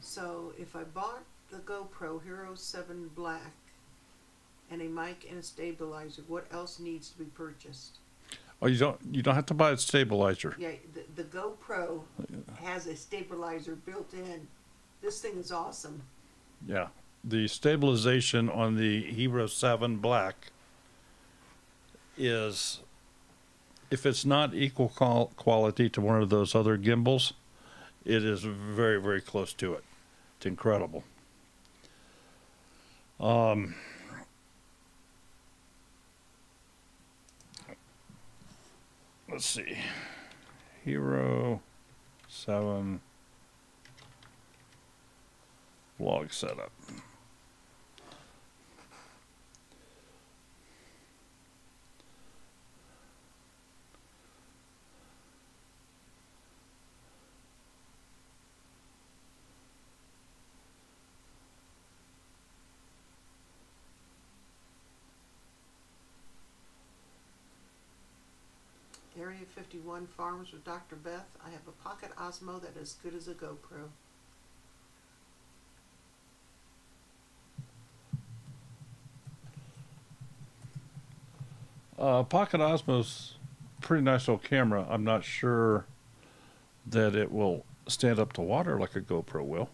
So if I bought the GoPro Hero 7 Black and a mic and a stabilizer, what else needs to be purchased?
Oh, you don't have to buy a stabilizer.
Yeah, the GoPro has a stabilizer built in. This thing is awesome.
Yeah, the stabilization on the Hero 7 Black is, if it's not equal quality to one of those other gimbals, it is very, very close to it. It's incredible. Let's see. Hero 7 vlog setup.
Area 51 Farms with Dr. Beth. I have a Pocket Osmo that is good as a GoPro.
Pocket Osmo's pretty nice little camera. I'm not sure that it will stand up to water like a GoPro will.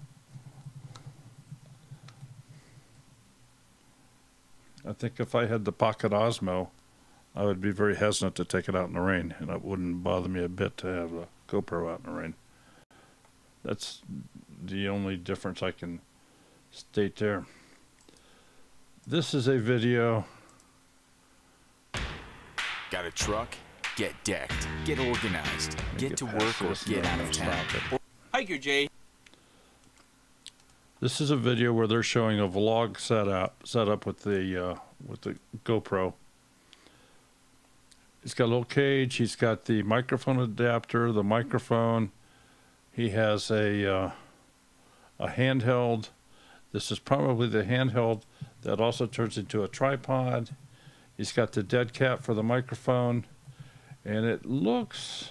I think if I had the Pocket Osmo, I would be very hesitant to take it out in the rain, and it wouldn't bother me a bit to have a GoPro out in the rain. That's the only difference I can state there. This is a video.
Got a truck? Get decked. Get organized. Get to work or get out of town. Hiker Jay.
This is a video where they're showing a vlog setup with the GoPro. He's got a little cage. He's got the microphone adapter, the microphone. He has a handheld. This is probably the handheld that also turns into a tripod. He's got the dead cat for the microphone, and it looks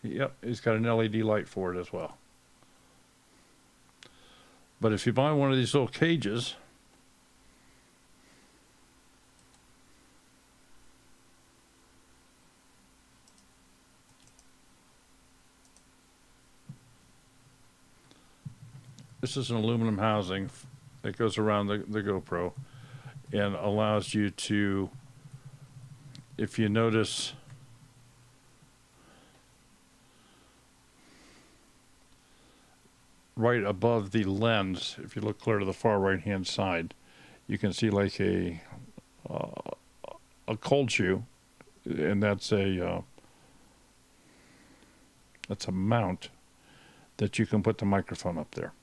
yep, he's got an LED light for it as well. But if you buy one of these little cages, this is an aluminum housing that goes around the GoPro and allows you to, if you notice, right above the lens, if you look clear to the far right hand side, you can see like a cold shoe, and that's a mount that you can put the microphone up there.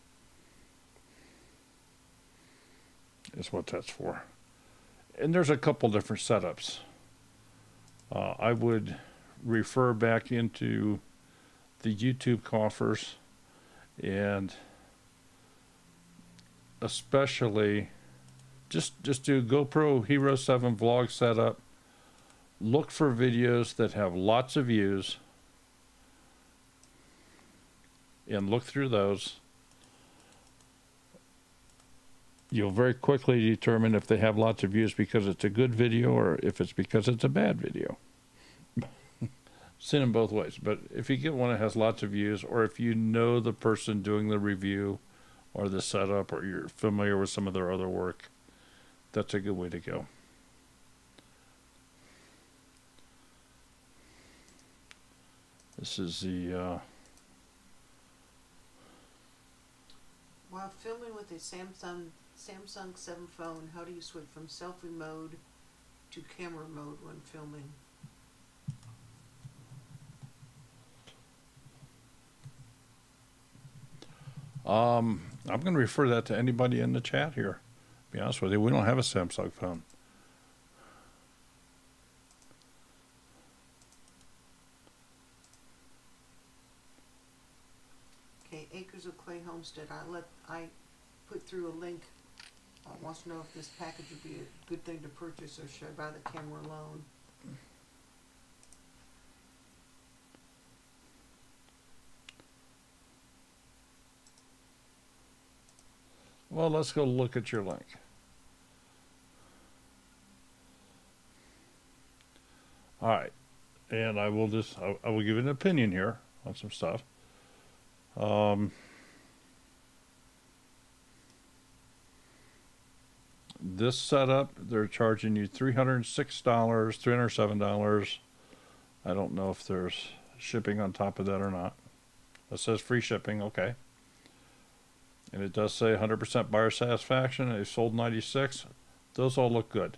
Is what that's for. And there's a couple different setups. I would refer back into the YouTube coffers, and especially just do GoPro Hero 7 vlog setup. Look for videos that have lots of views and look through those. You'll very quickly determine if they have lots of views because it's a good video or if it's because it's a bad video. Seen them both ways. But if you get one that has lots of views, or if you know the person doing the review or the setup, or you're familiar with some of their other work, that's a good way to go. This is the
While filming with a Samsung 7 phone, how do you switch from selfie mode to camera mode when filming?
I'm going to refer that to anybody in the chat here. To be honest with you, we don't have a Samsung phone.
Okay, Acres of Clay Homestead. I put through a link. Wants to know if this package would be a good thing to purchase, or should I buy the camera alone?
Well, let's go look at your link. All right, and I will give you an opinion here on some stuff. This setup, they're charging you $306, $307. I don't know if there's shipping on top of that or not. It says free shipping, okay. And it does say 100% buyer satisfaction. They sold 96. Those all look good.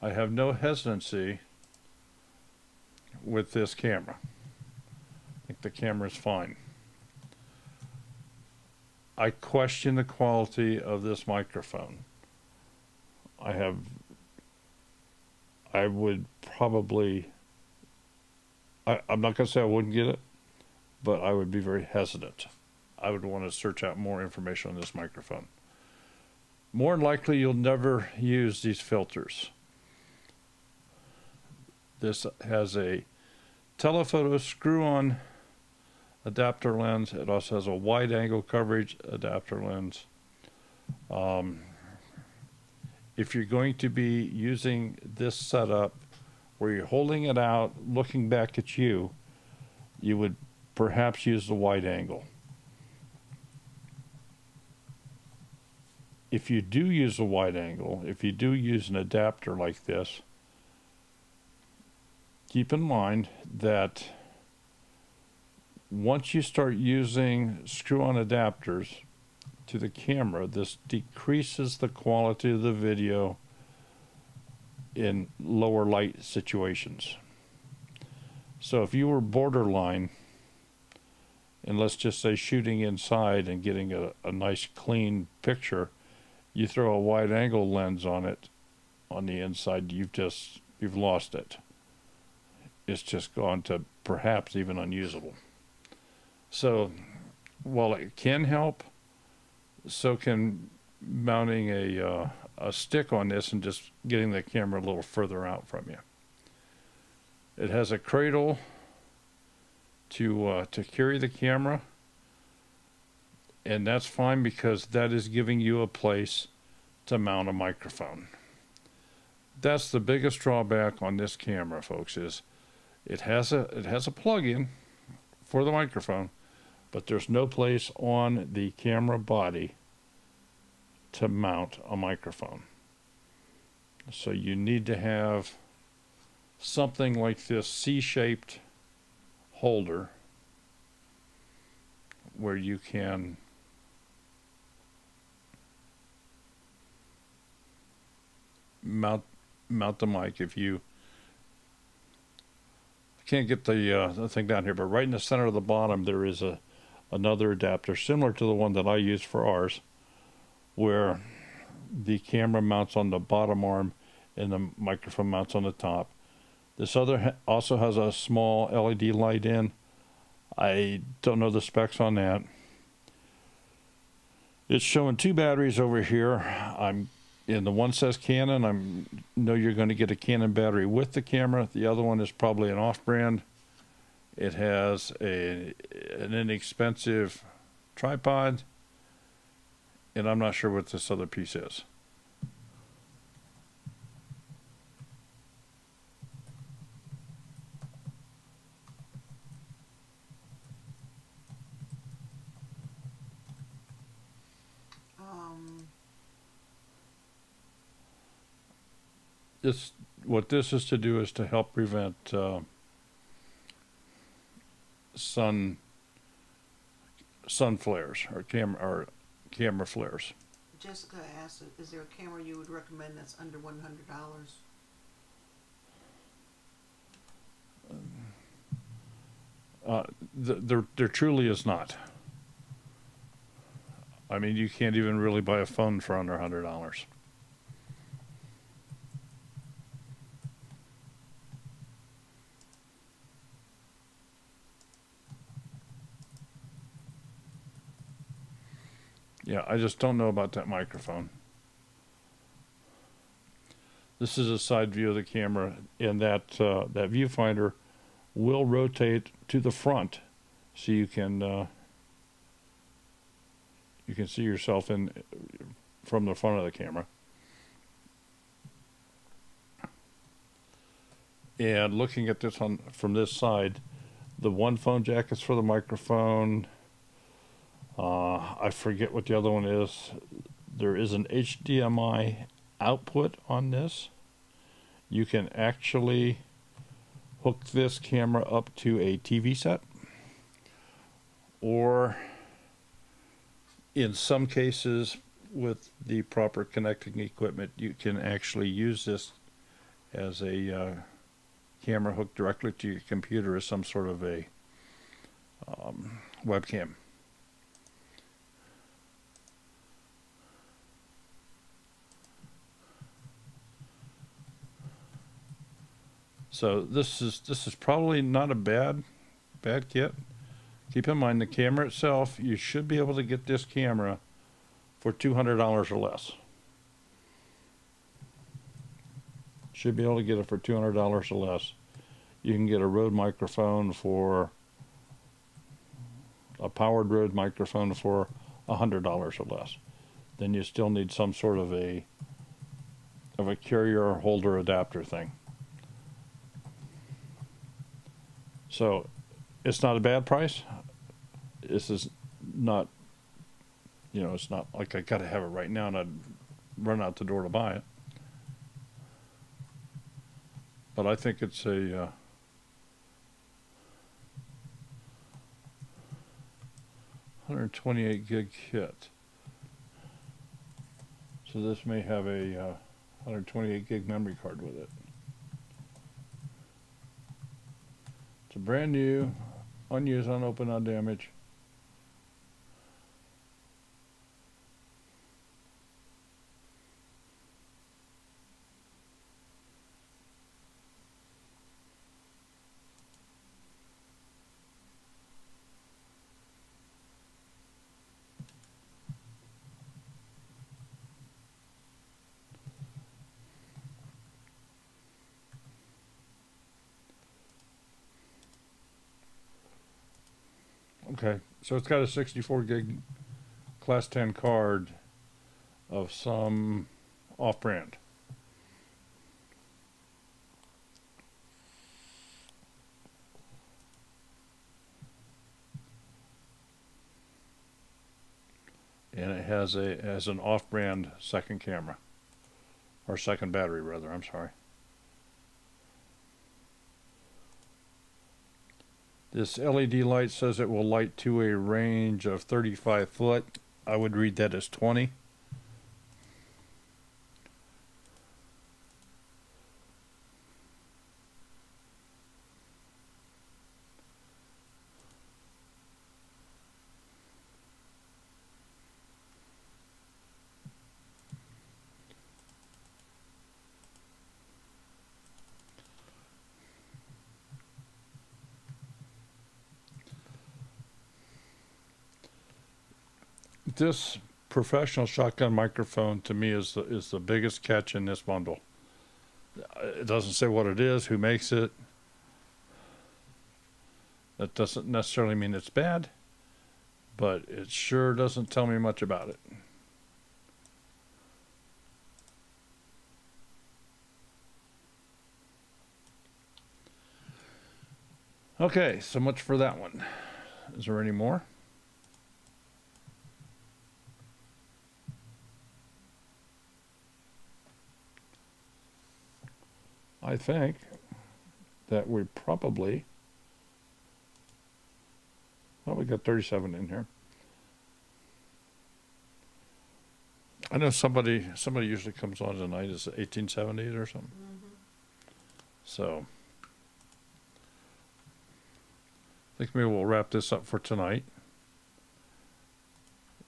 I have no hesitancy with this camera. I think the camera's fine. I question the quality of this microphone. I would probably, I'm not going to say I wouldn't get it, but I would be very hesitant. I would want to search out more information on this microphone. More than likely, you'll never use these filters. This has a telephoto screw-on adapter lens. It also has a wide-angle coverage adapter lens. If you're going to be using this setup where you're holding it out, looking back at you, you would perhaps use the wide angle. If you do use a wide angle, if you do use an adapter like this, keep in mind that once you start using screw-on adapters to the camera, this decreases the quality of the video in lower light situations. So if you were borderline, and let's just say shooting inside and getting a nice clean picture, you throw a wide angle lens on it on the inside, you've lost it. It's just gone to perhaps even unusable. So while it can help, so can mounting a stick on this and just getting the camera a little further out from you. It has a cradle to carry the camera, and that's fine because that is giving you a place to mount a microphone. That's the biggest drawback on this camera, folks, is it has a plug-in for the microphone, but there's no place on the camera body to mount a microphone. So you need to have something like this C-shaped holder where you can mount the mic. If you can't get the thing down here, but right in the center of the bottom there is a another adapter similar to the one that I use for ours, where the camera mounts on the bottom arm and the microphone mounts on the top. This other also has a small LED light in. I don't know the specs on that. It's showing 2 batteries over here. And the one says Canon. I know you're going to get a Canon battery with the camera. The other one is probably an off-brand. It has an inexpensive tripod, and I'm not sure what this other piece is. What this is to do is to help prevent sun flares or camera flares.
Jessica asked, is there a camera you would recommend that's under $100?
There truly is not. I mean, you can't even really buy a phone for under $100. Yeah, I just don't know about that microphone. This is a side view of the camera, and that viewfinder will rotate to the front, so you can see yourself from the front of the camera. And looking at this from this side, the one phone jack is for the microphone. I forget what the other one is. There is an HDMI output on this. You can actually hook this camera up to a TV set, or in some cases with the proper connecting equipment, you can actually use this as a camera hooked directly to your computer as some sort of a webcam. So this is probably not a bad kit. Keep in mind the camera itself, you should be able to get this camera for $200 or less. Should be able to get it for $200 or less. You can get a Rode microphone for a powered Rode microphone for $100 or less. Then you still need some sort of a carrier holder adapter thing. So it's not a bad price. This is not, it's not like I got to have it right now and I'd run out the door to buy it. But I think it's a 128 gig kit. So this may have a 128 gig memory card with it. It's a brand new, unused, unopened, undamaged. Okay, so it's got a 64 gig class 10 card of some off-brand. And it has an off-brand second camera, or second battery rather, I'm sorry. This LED light says it will light to a range of 35 foot. I would read that as 20. this professional shotgun microphone to me is the biggest catch in this bundle. It doesn't say what it is, who makes it. That doesn't necessarily mean it's bad, but it sure doesn't tell me much about it. Okay, so much for that one. Is there any more? I think that we probably, well, we got 37 in here. I know somebody usually comes on tonight. Is it 1870s or something? Mm-hmm. So I think maybe we'll wrap this up for tonight.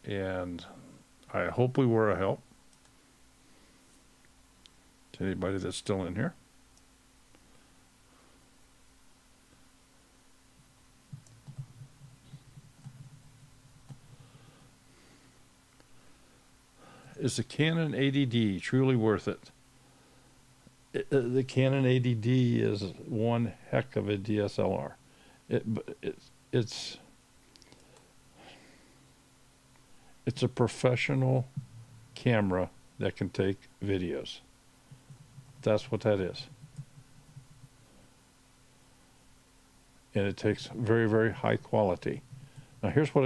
And I hope we were a help to anybody that's still in here. Is the Canon 80D truly worth it? The Canon 80D is one heck of a DSLR. It's a professional camera that can take videos. That's what that is. And it takes very, very high quality. Now here's what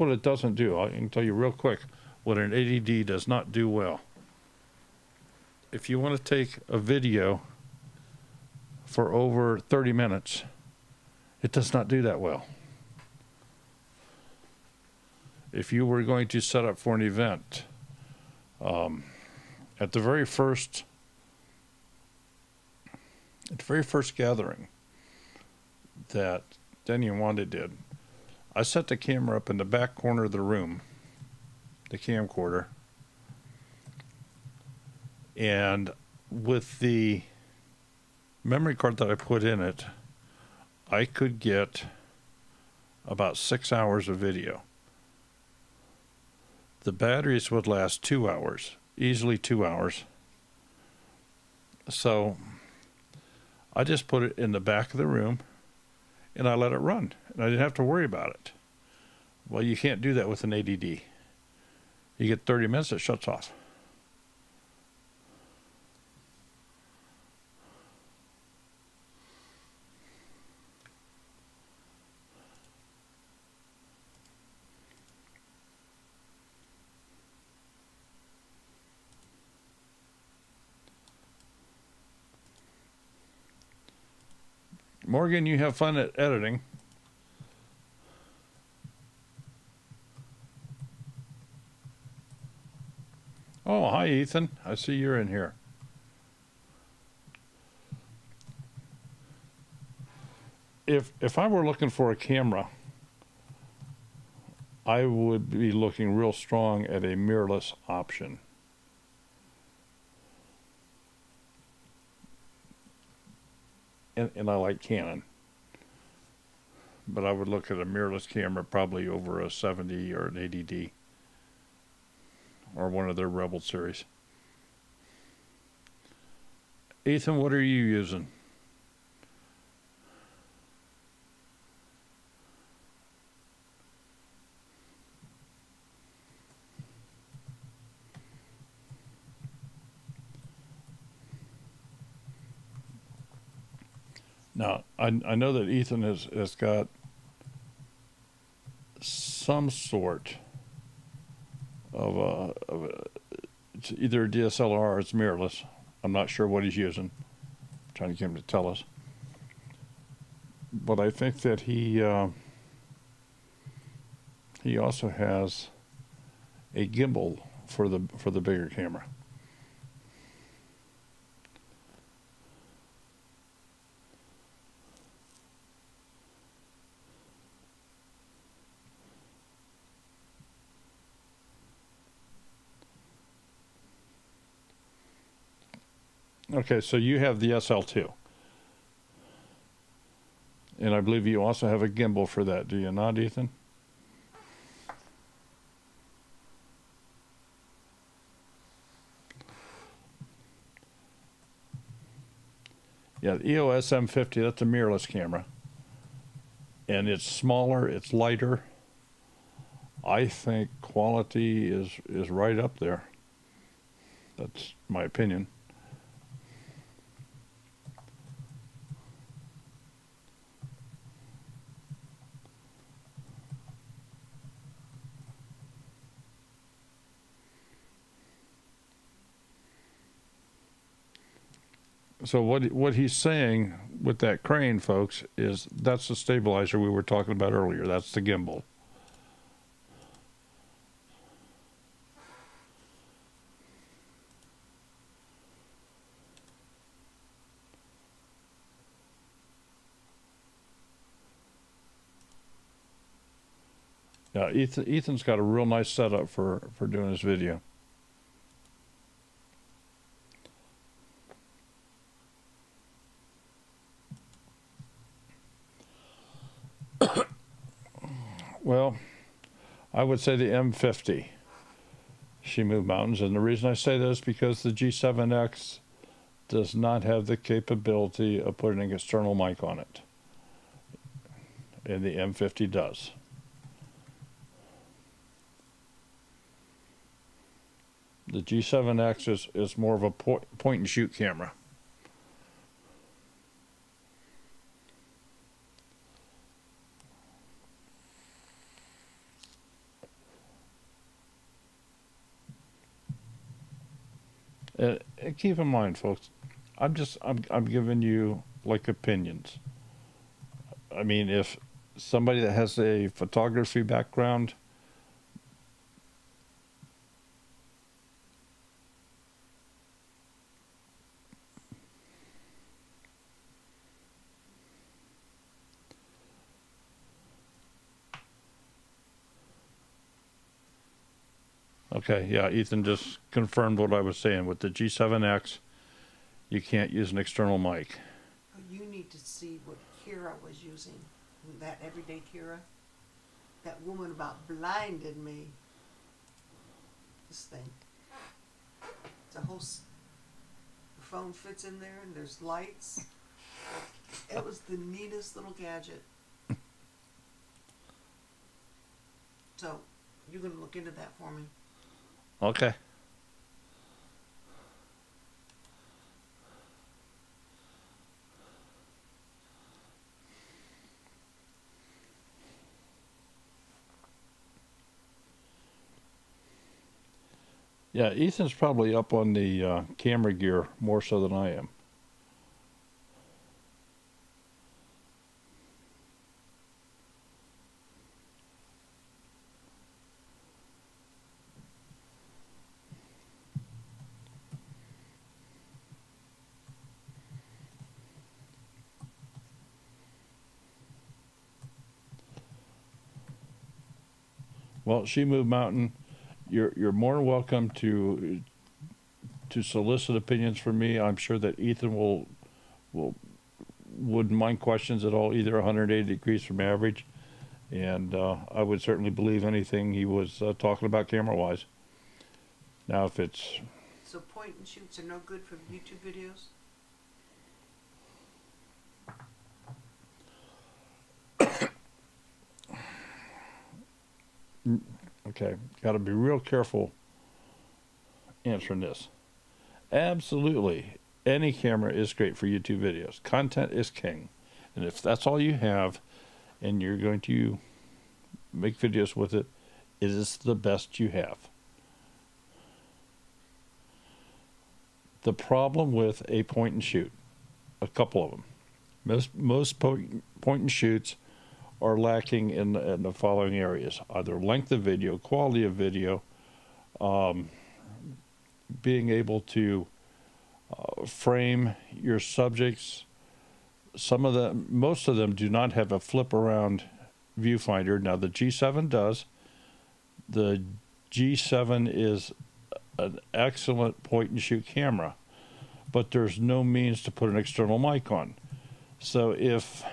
it doesn't do. I can tell you real quick what an 80D does not do well. If you want to take a video for over 30 minutes, it does not do that well. If you were going to set up for an event, at the very first gathering that Denny and Wanda did, I set the camera up in the back corner of the room, the camcorder, and with the memory card that I put in it, I could get about 6 hours of video. The batteries would last 2 hours, easily 2 hours. So I just put it in the back of the room and I let it run, and I didn't have to worry about it. Well, you can't do that with an 80D. You get 30 minutes, it shuts off. Morgan, you have fun at editing. Oh, hi, Ethan. I see you're in here. If I were looking for a camera, I would be looking real strong at a mirrorless option. And I like Canon. But I would look at a mirrorless camera probably over a 70 or an 80D. Or one of their Rebel series. Ethan, what are you using? Now, I know that Ethan has got some sort of it's either a DSLR or it's mirrorless. I'm not sure what he's using. I'm trying to get him to tell us. But I think that he also has a gimbal for the bigger camera. Okay, so you have the SL2. And I believe you also have a gimbal for that, do you not, Ethan? Yeah, the EOS M50, that's a mirrorless camera. And it's smaller, it's lighter. I think quality is right up there. That's my opinion. So what he's saying with that crane, folks, is that's the stabilizer we were talking about earlier. That's the gimbal. Yeah, Ethan's got a real nice setup for doing this video. Well, I would say the M50. She moved mountains, and the reason I say that is because the G7X does not have the capability of putting an external mic on it, and the M50 does. The G7X is more of a point and shoot camera. And keep in mind, folks, I'm giving you like opinions. I mean, if somebody that has a photography background, okay, yeah, Ethan just confirmed what I was saying. With the G7X, you can't use an external mic.
You need to see what Kira was using. That everyday Kira. That woman about blinded me. This thing. It's a whole... The phone fits in there and there's lights. It was the neatest little gadget. So, you're going to look into that for me.
Okay. Yeah, Ethan's probably up on the camera gear more so than I am. Well, She Moved Mountain, you're more than welcome to solicit opinions from me. I'm sure that Ethan wouldn't mind questions at all, either 180 degrees from average, and I would certainly believe anything he was talking about camera-wise. Now, if it's...
So point and shoots are no good for YouTube videos?
Okay, got to be real careful answering this. Absolutely, any camera is great for YouTube videos. Content is king. And if that's all you have and you're going to make videos with it, it is the best you have. The problem with a point and shoot, a couple of them. Most point and shoots are lacking in the following areas: either length of video, quality of video, being able to frame your subjects. Most of them do not have a flip around viewfinder. Now the G7 does. The G7 is an excellent point and shoot camera, but there's no means to put an external mic on. So if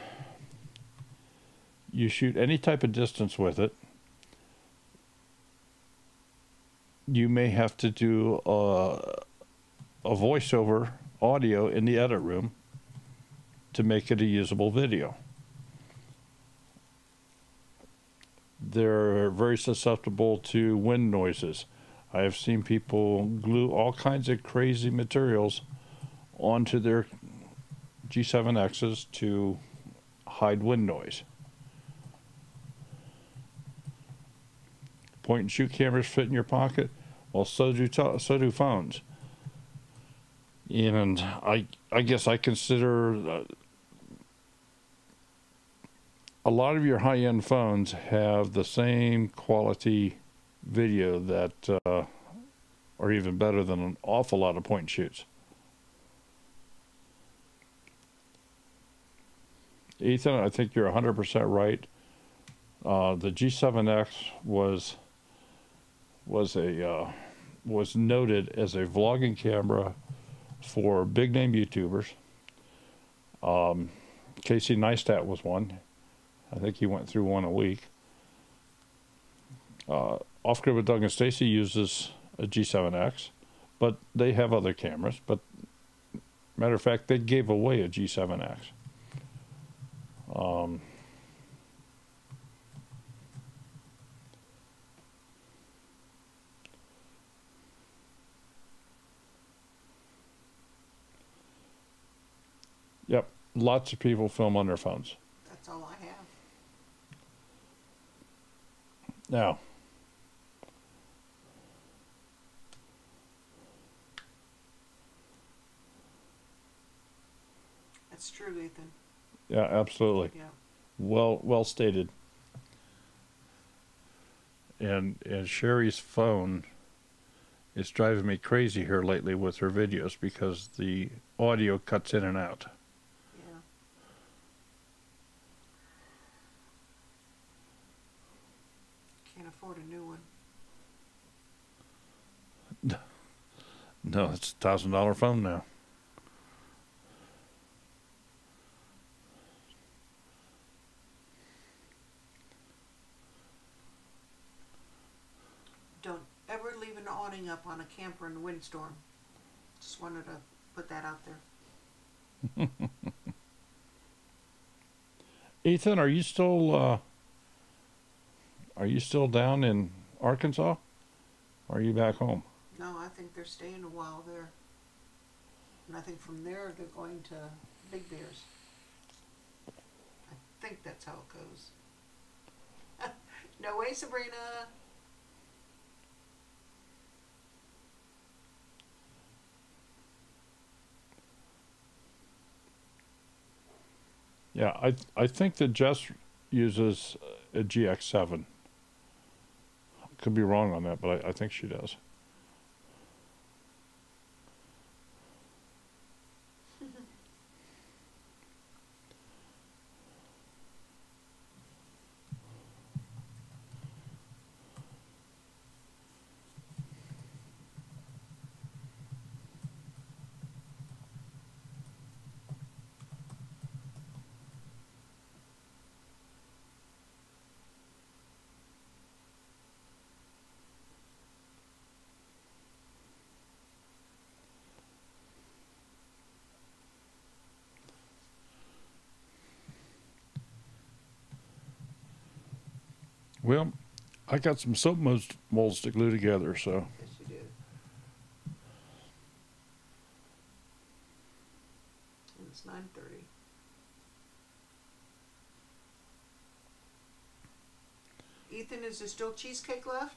you shoot any type of distance with it, you may have to do a voiceover audio in the edit room, to make it a usable video. They're very susceptible to wind noises. I have seen people glue all kinds of crazy materials onto their G7Xs to hide wind noise. Point and shoot cameras fit in your pocket. Well, so do phones. And I guess I consider a lot of your high-end phones have the same quality video that are even better than an awful lot of point and shoots. Ethan, I think you're 100% right. The G7X was noted as a vlogging camera for big name YouTubers. Casey Neistat was one. I think he went through one a week. Off Grid with Doug and Stacy uses a G7X, but they have other cameras. But matter of fact, they gave away a G7X. Yep, lots of people film on their phones.
That's all I have.
Now,
That's true, Ethan.
yeah, absolutely.
Yeah.
Well stated. And Sherry's phone is driving me crazy here lately with her videos because the audio cuts in and out.
Yeah. Can't afford a new one.
No, it's a $1,000 phone now.
Don't ever leave an awning up on a camper in a windstorm. Just wanted to put that out there.
Ethan, are you still down in Arkansas? Or are you back home?
No, I think they're staying a while there. And I think from there they're going to Big Bears. I think that's how it goes. No way, Sabrina.
Yeah, I think that Jess uses a GX7. Could be wrong on that, but I think she does. Well, I got some soap molds to glue together, so.
Yes, you do. And it's 9:30. Ethan, is there still cheesecake left?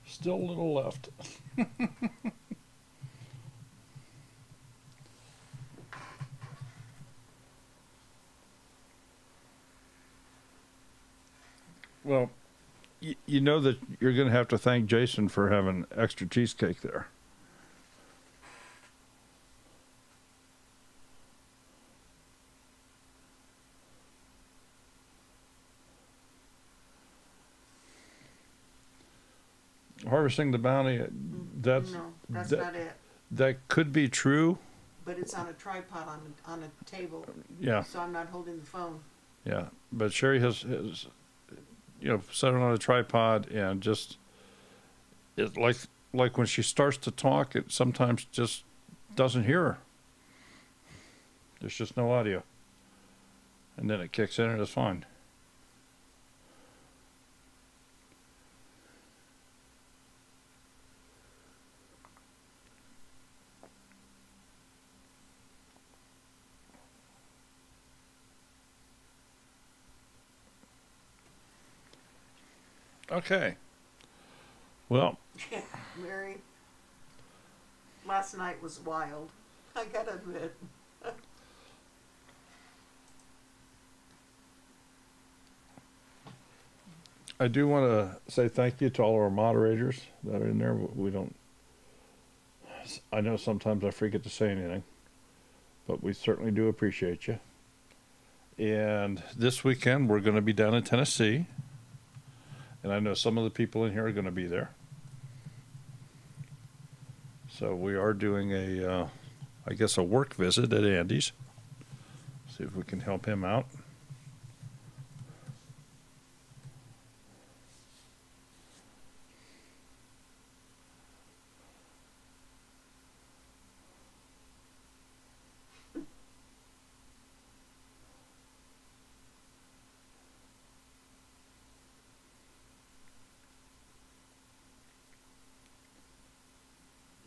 Still a little left. you know that you're going to have to thank Jason for having extra cheesecake there. Harvesting the bounty, that's
No, that's not it.
that could be true.
But it's on a tripod on a table.
Yeah.
So I'm not holding the phone.
Yeah, but Sherry has you know, set it on a tripod, and just it like when she starts to talk, it sometimes just doesn't hear her. There's just no audio, and then it kicks in and it's fine. Okay. Well,
Yeah, Mary. Last night was wild. I gotta admit.
I do want to say thank you to all our moderators that are in there. We don't, I know sometimes I forget to say anything, but we certainly do appreciate you. And this weekend we're going to be down in Tennessee, and I know some of the people in here are going to be there. So we are doing a, I guess, a work visit at Andy's. See if we can help him out.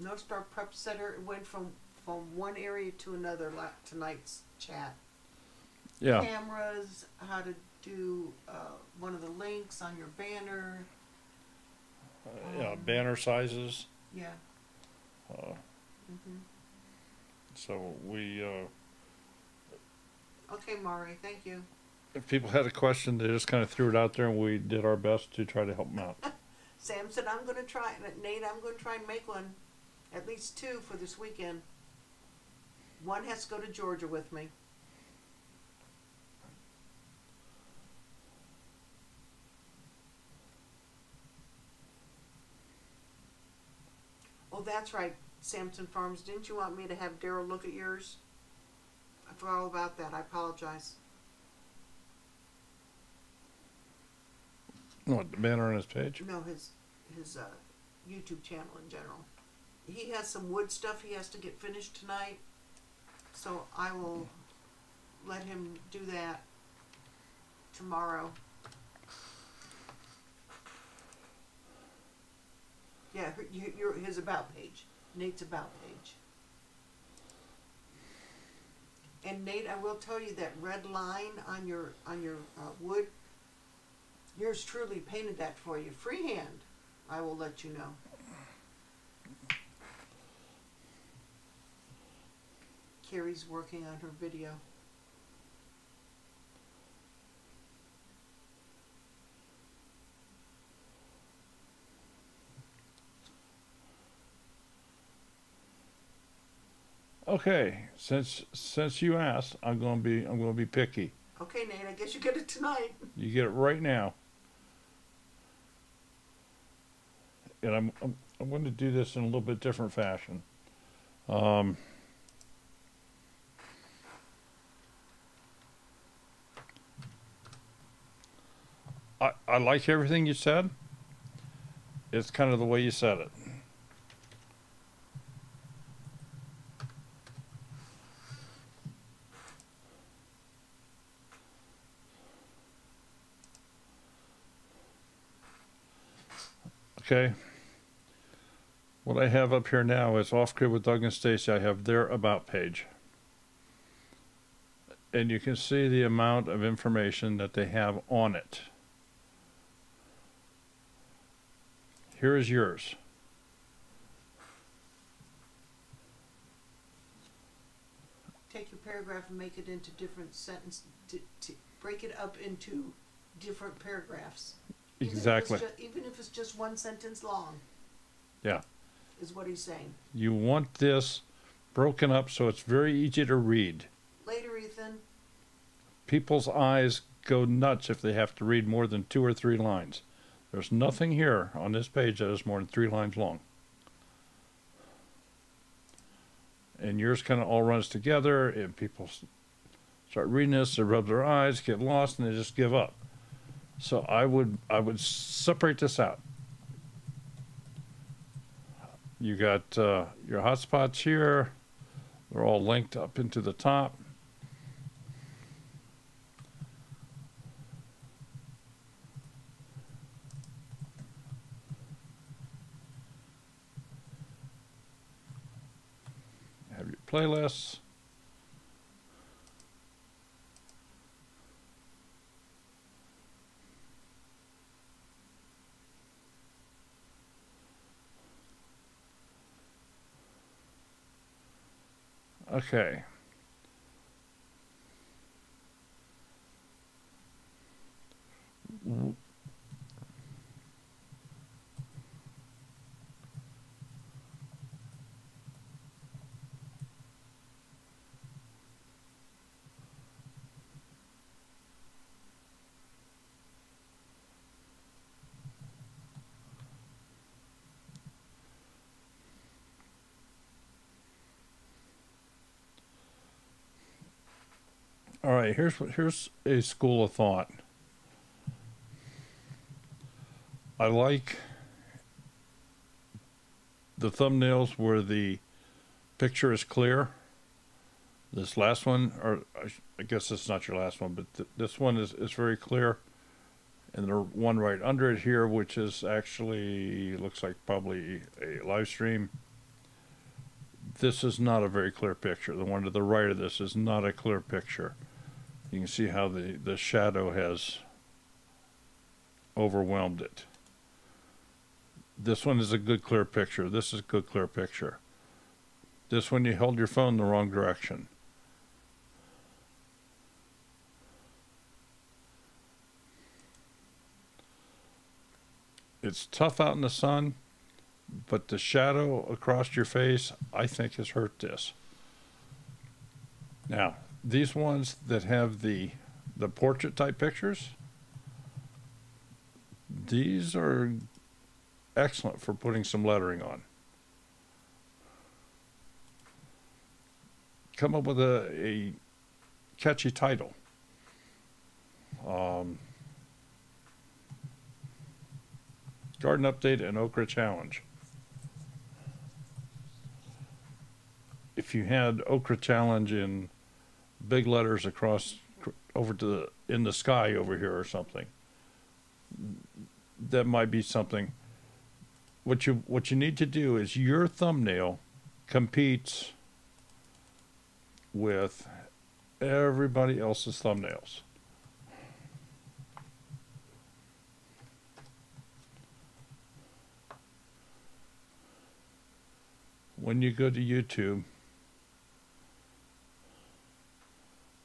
No Star Prep Center went from one area to another tonight's chat.
Yeah.
Cameras, how to do one of the links on your banner.
Yeah, banner sizes.
Yeah.
So we,
Okay, Mari, thank you.
if people had a question, they just kind of threw it out there, and we did our best to try to help them out.
Sam said, I'm going to try, Nate, I'm going to try and make one. At least 2 for this weekend. One has to go to Georgia with me. Oh, that's right, Samson Farms. Didn't you want me to have Daryl look at yours? I forgot all about that. I apologize.
What, the banner on his page?
No, his YouTube channel in general. He has some wood stuff he has to get finished tonight, so I will let him do that tomorrow. Yeah, his about page, Nate's about page. And Nate, I will tell you that red line on your wood, yours truly painted that for you, freehand. I will let you know. Carrie's working on her video.
Okay, since you asked, I'm gonna be picky.
Okay, Nate, I guess you get it tonight.
You get it right now. And I'm going to do this in a little bit different fashion. I like everything you said. It's kind of the way you said it. Okay. What I have up here now is Off Grid with Doug and Stacy. I have their About page. And you can see the amount of information that they have on it. Here is yours.
Take your paragraph and make it into different sentences. To break it up into different paragraphs.
Exactly.
Even if it's just one sentence long.
Yeah.
Is what he's saying.
You want this broken up so it's very easy to read.
Later, Ethan.
People's eyes go nuts if they have to read more than 2 or 3 lines. There's nothing here on this page that is more than 3 lines long. And yours kind of all runs together, and people start reading this, they rub their eyes, get lost, and they just give up. So I would separate this out. You got your hotspots here. They're all linked up into the top. Have your playlists. Okay. All right, here's a school of thought. I like the thumbnails where the picture is clear. This last one, or I guess it's not your last one, but this one is very clear. And the one right under it here, which is actually, looks like probably a live stream. This is not a very clear picture. The one to the right of this is not a clear picture. You can see how the shadow has overwhelmed it. This one is a good clear picture. This is a good clear picture. This one you held your phone the wrong direction. It's tough out in the sun, but the shadow across your face, I think, has hurt this. Now, these ones that have the portrait type pictures, these are excellent for putting some lettering on. Come up with a catchy title. Garden Update and Okra Challenge. If you had Okra Challenge in big letters across over to in the sky over here or something, that might be something. What you need to do is your thumbnail competes with everybody else's thumbnails. When you go to YouTube,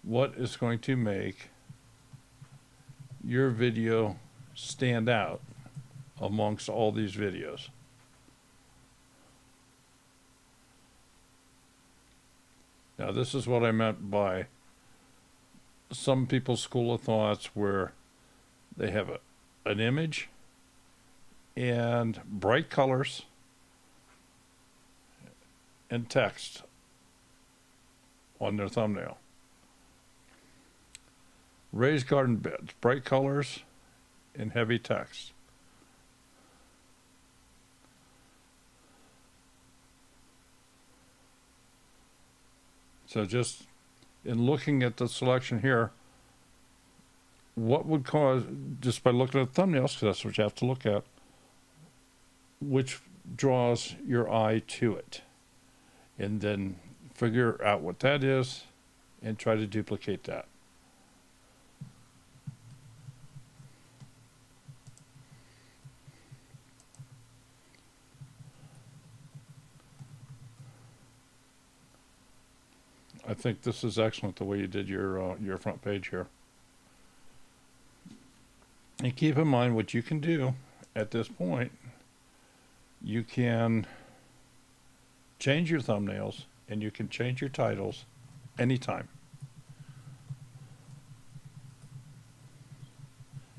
what is going to make your video stand out amongst all these videos? Now, this is what I meant by some people's school of thoughts where they have an image and bright colors and text on their thumbnail. Raised garden beds, bright colors and heavy text. So just in looking at the selection here, what would cause, just by looking at thumbnails, because that's what you have to look at, which draws your eye to it? And then figure out what that is and try to duplicate that. I think this is excellent the way you did your front page here. And keep in mind what you can do at this point. You can change your thumbnails and you can change your titles anytime.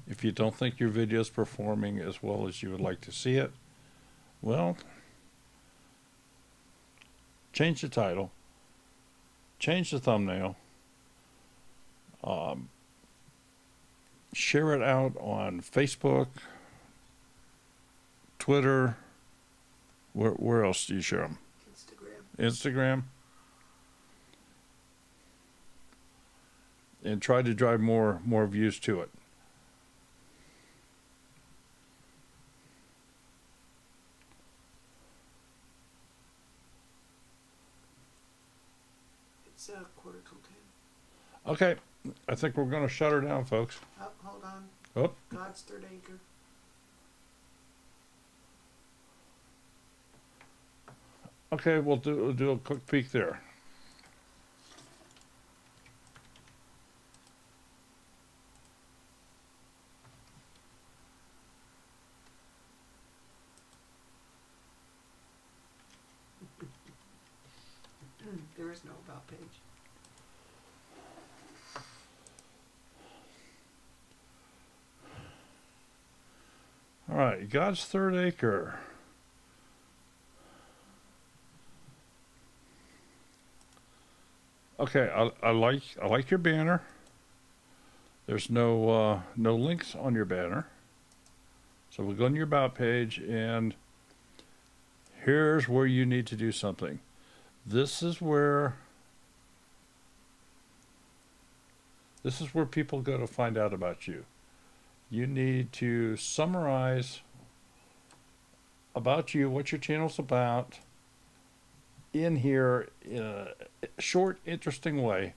If you don't think your video is performing as well as you would like to see it, well, change the title, change the thumbnail, share it out on Facebook, Twitter. Where else do you share them? Instagram. And try to drive more views to it.
It's 9:45.
Okay, I think we're going to shut her down, folks.
Oh, hold on.
Oh.
God's third acre.
Okay, we'll do a quick peek there.
There is no about page.
All right, God's third acre. Okay, I like your banner. There's no links on your banner. So we'll go on your about page, and here's where you need to do something. This is where people go to find out about you. You need to summarize about you, what your channel's about, in here in a short, interesting way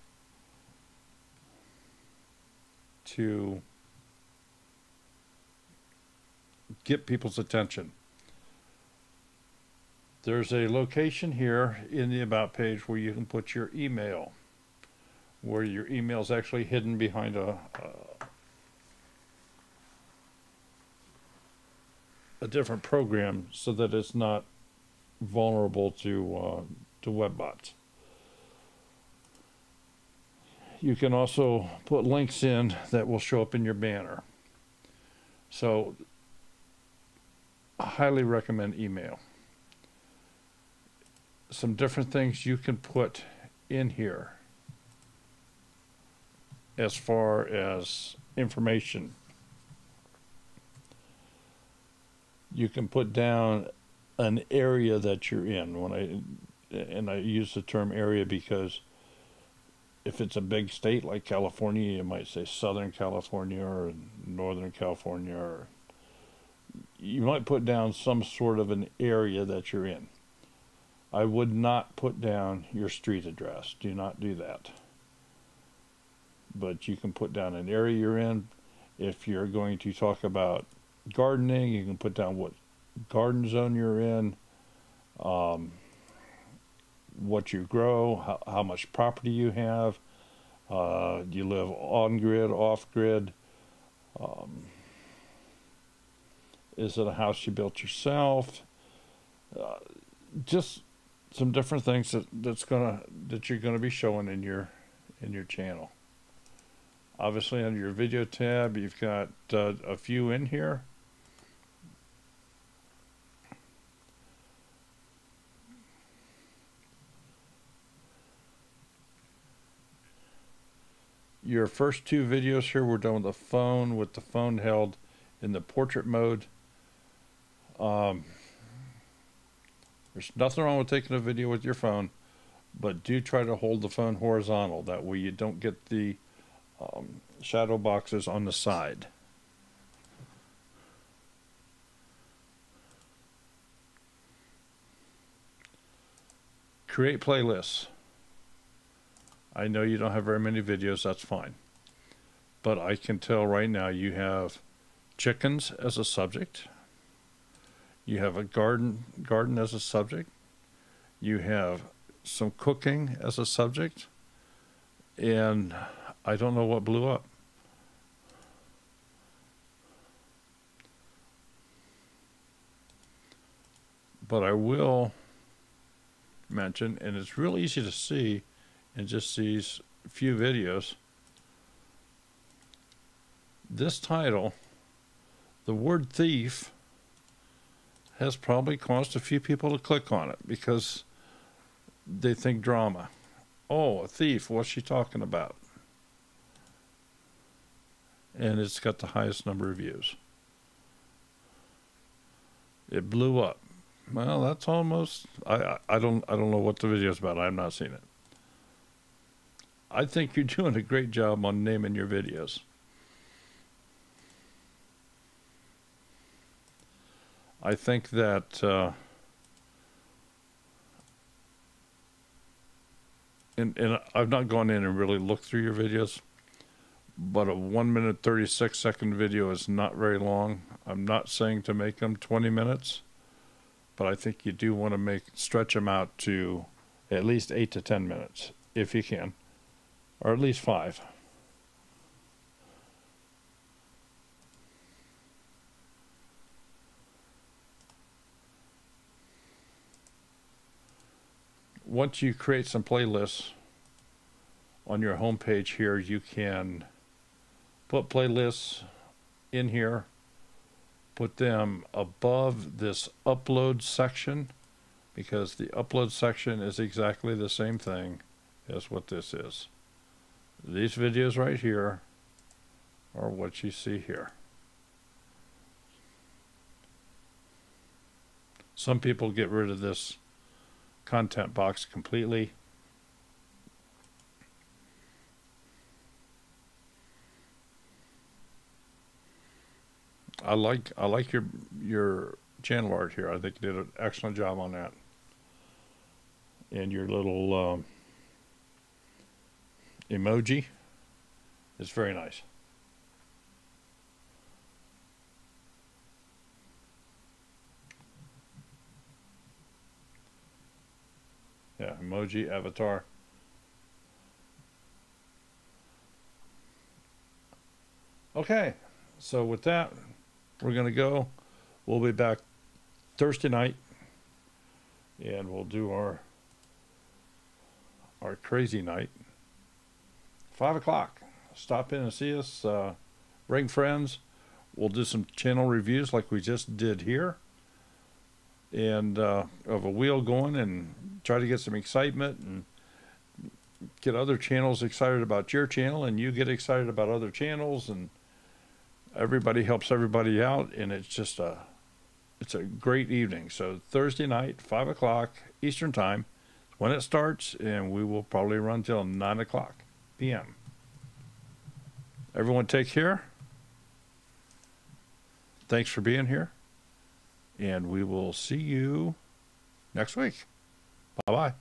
to get people's attention. There's a location here in the About page where you can put your email, where your email is actually hidden behind a different program so that it's not vulnerable to web bots. You can also put links in that will show up in your banner. So I highly recommend email. Some different things you can put in here as far as information. You can put down an area that you're in. And I use the term area because if it's a big state like California, you might say Southern California or Northern California, or you might put down some sort of an area that you're in. I would not put down your street address. Do not do that. But you can put down an area you're in. If you're going to talk about gardening, you can put down what garden zone you're in, what you grow, how much property you have, do you live on grid, off grid, is it a house you built yourself, just some different things that you're gonna be showing in your channel. Obviously under your video tab you've got a few in here. Your first two videos here were done with the phone held in the portrait mode. There's nothing wrong with taking a video with your phone, but do try to hold the phone horizontal. That way you don't get the shadow boxes on the side. Create playlists. I know you don't have very many videos, that's fine. But I can tell right now you have chickens as a subject. You have a garden as a subject. You have some cooking as a subject. And I don't know what blew up. But I will mention, and it's real easy to see in just these few videos, this title, the word thief, has probably caused a few people to click on it because they think drama. Oh, a thief, what's she talking about? And it's got the highest number of views. It blew up. Well, that's almost, I don't know what the video is about. I've not seen it. I think you're doing a great job on naming your videos. I think that and I've not gone in and really looked through your videos, but a 1 minute 36-second video is not very long. I'm not saying to make them 20 minutes, but I think you do want to stretch them out to at least 8 to 10 minutes if you can, or at least 5. Once you create some playlists on your home page here, you can put playlists in here, put them above this upload section, because the upload section is exactly the same thing as what this is. These videos right here are what you see here. Some people get rid of this content box completely. I like your channel art here. I think you did an excellent job on that. And your little emoji is very nice. Yeah, emoji, avatar. Okay, so with that, we're going to go. We'll be back Thursday night, and we'll do our crazy night. 5 o'clock. Stop in and see us. Bring friends. We'll do some channel reviews like we just did here, and of a wheel going, and try to get some excitement and get other channels excited about your channel, and you get excited about other channels, and everybody helps everybody out, and it's a great evening. So Thursday night, 5 o'clock Eastern time, when it starts, and we will probably run till 9 o'clock p.m. Everyone take care. Thanks for being here. And we will see you next week. Bye-bye.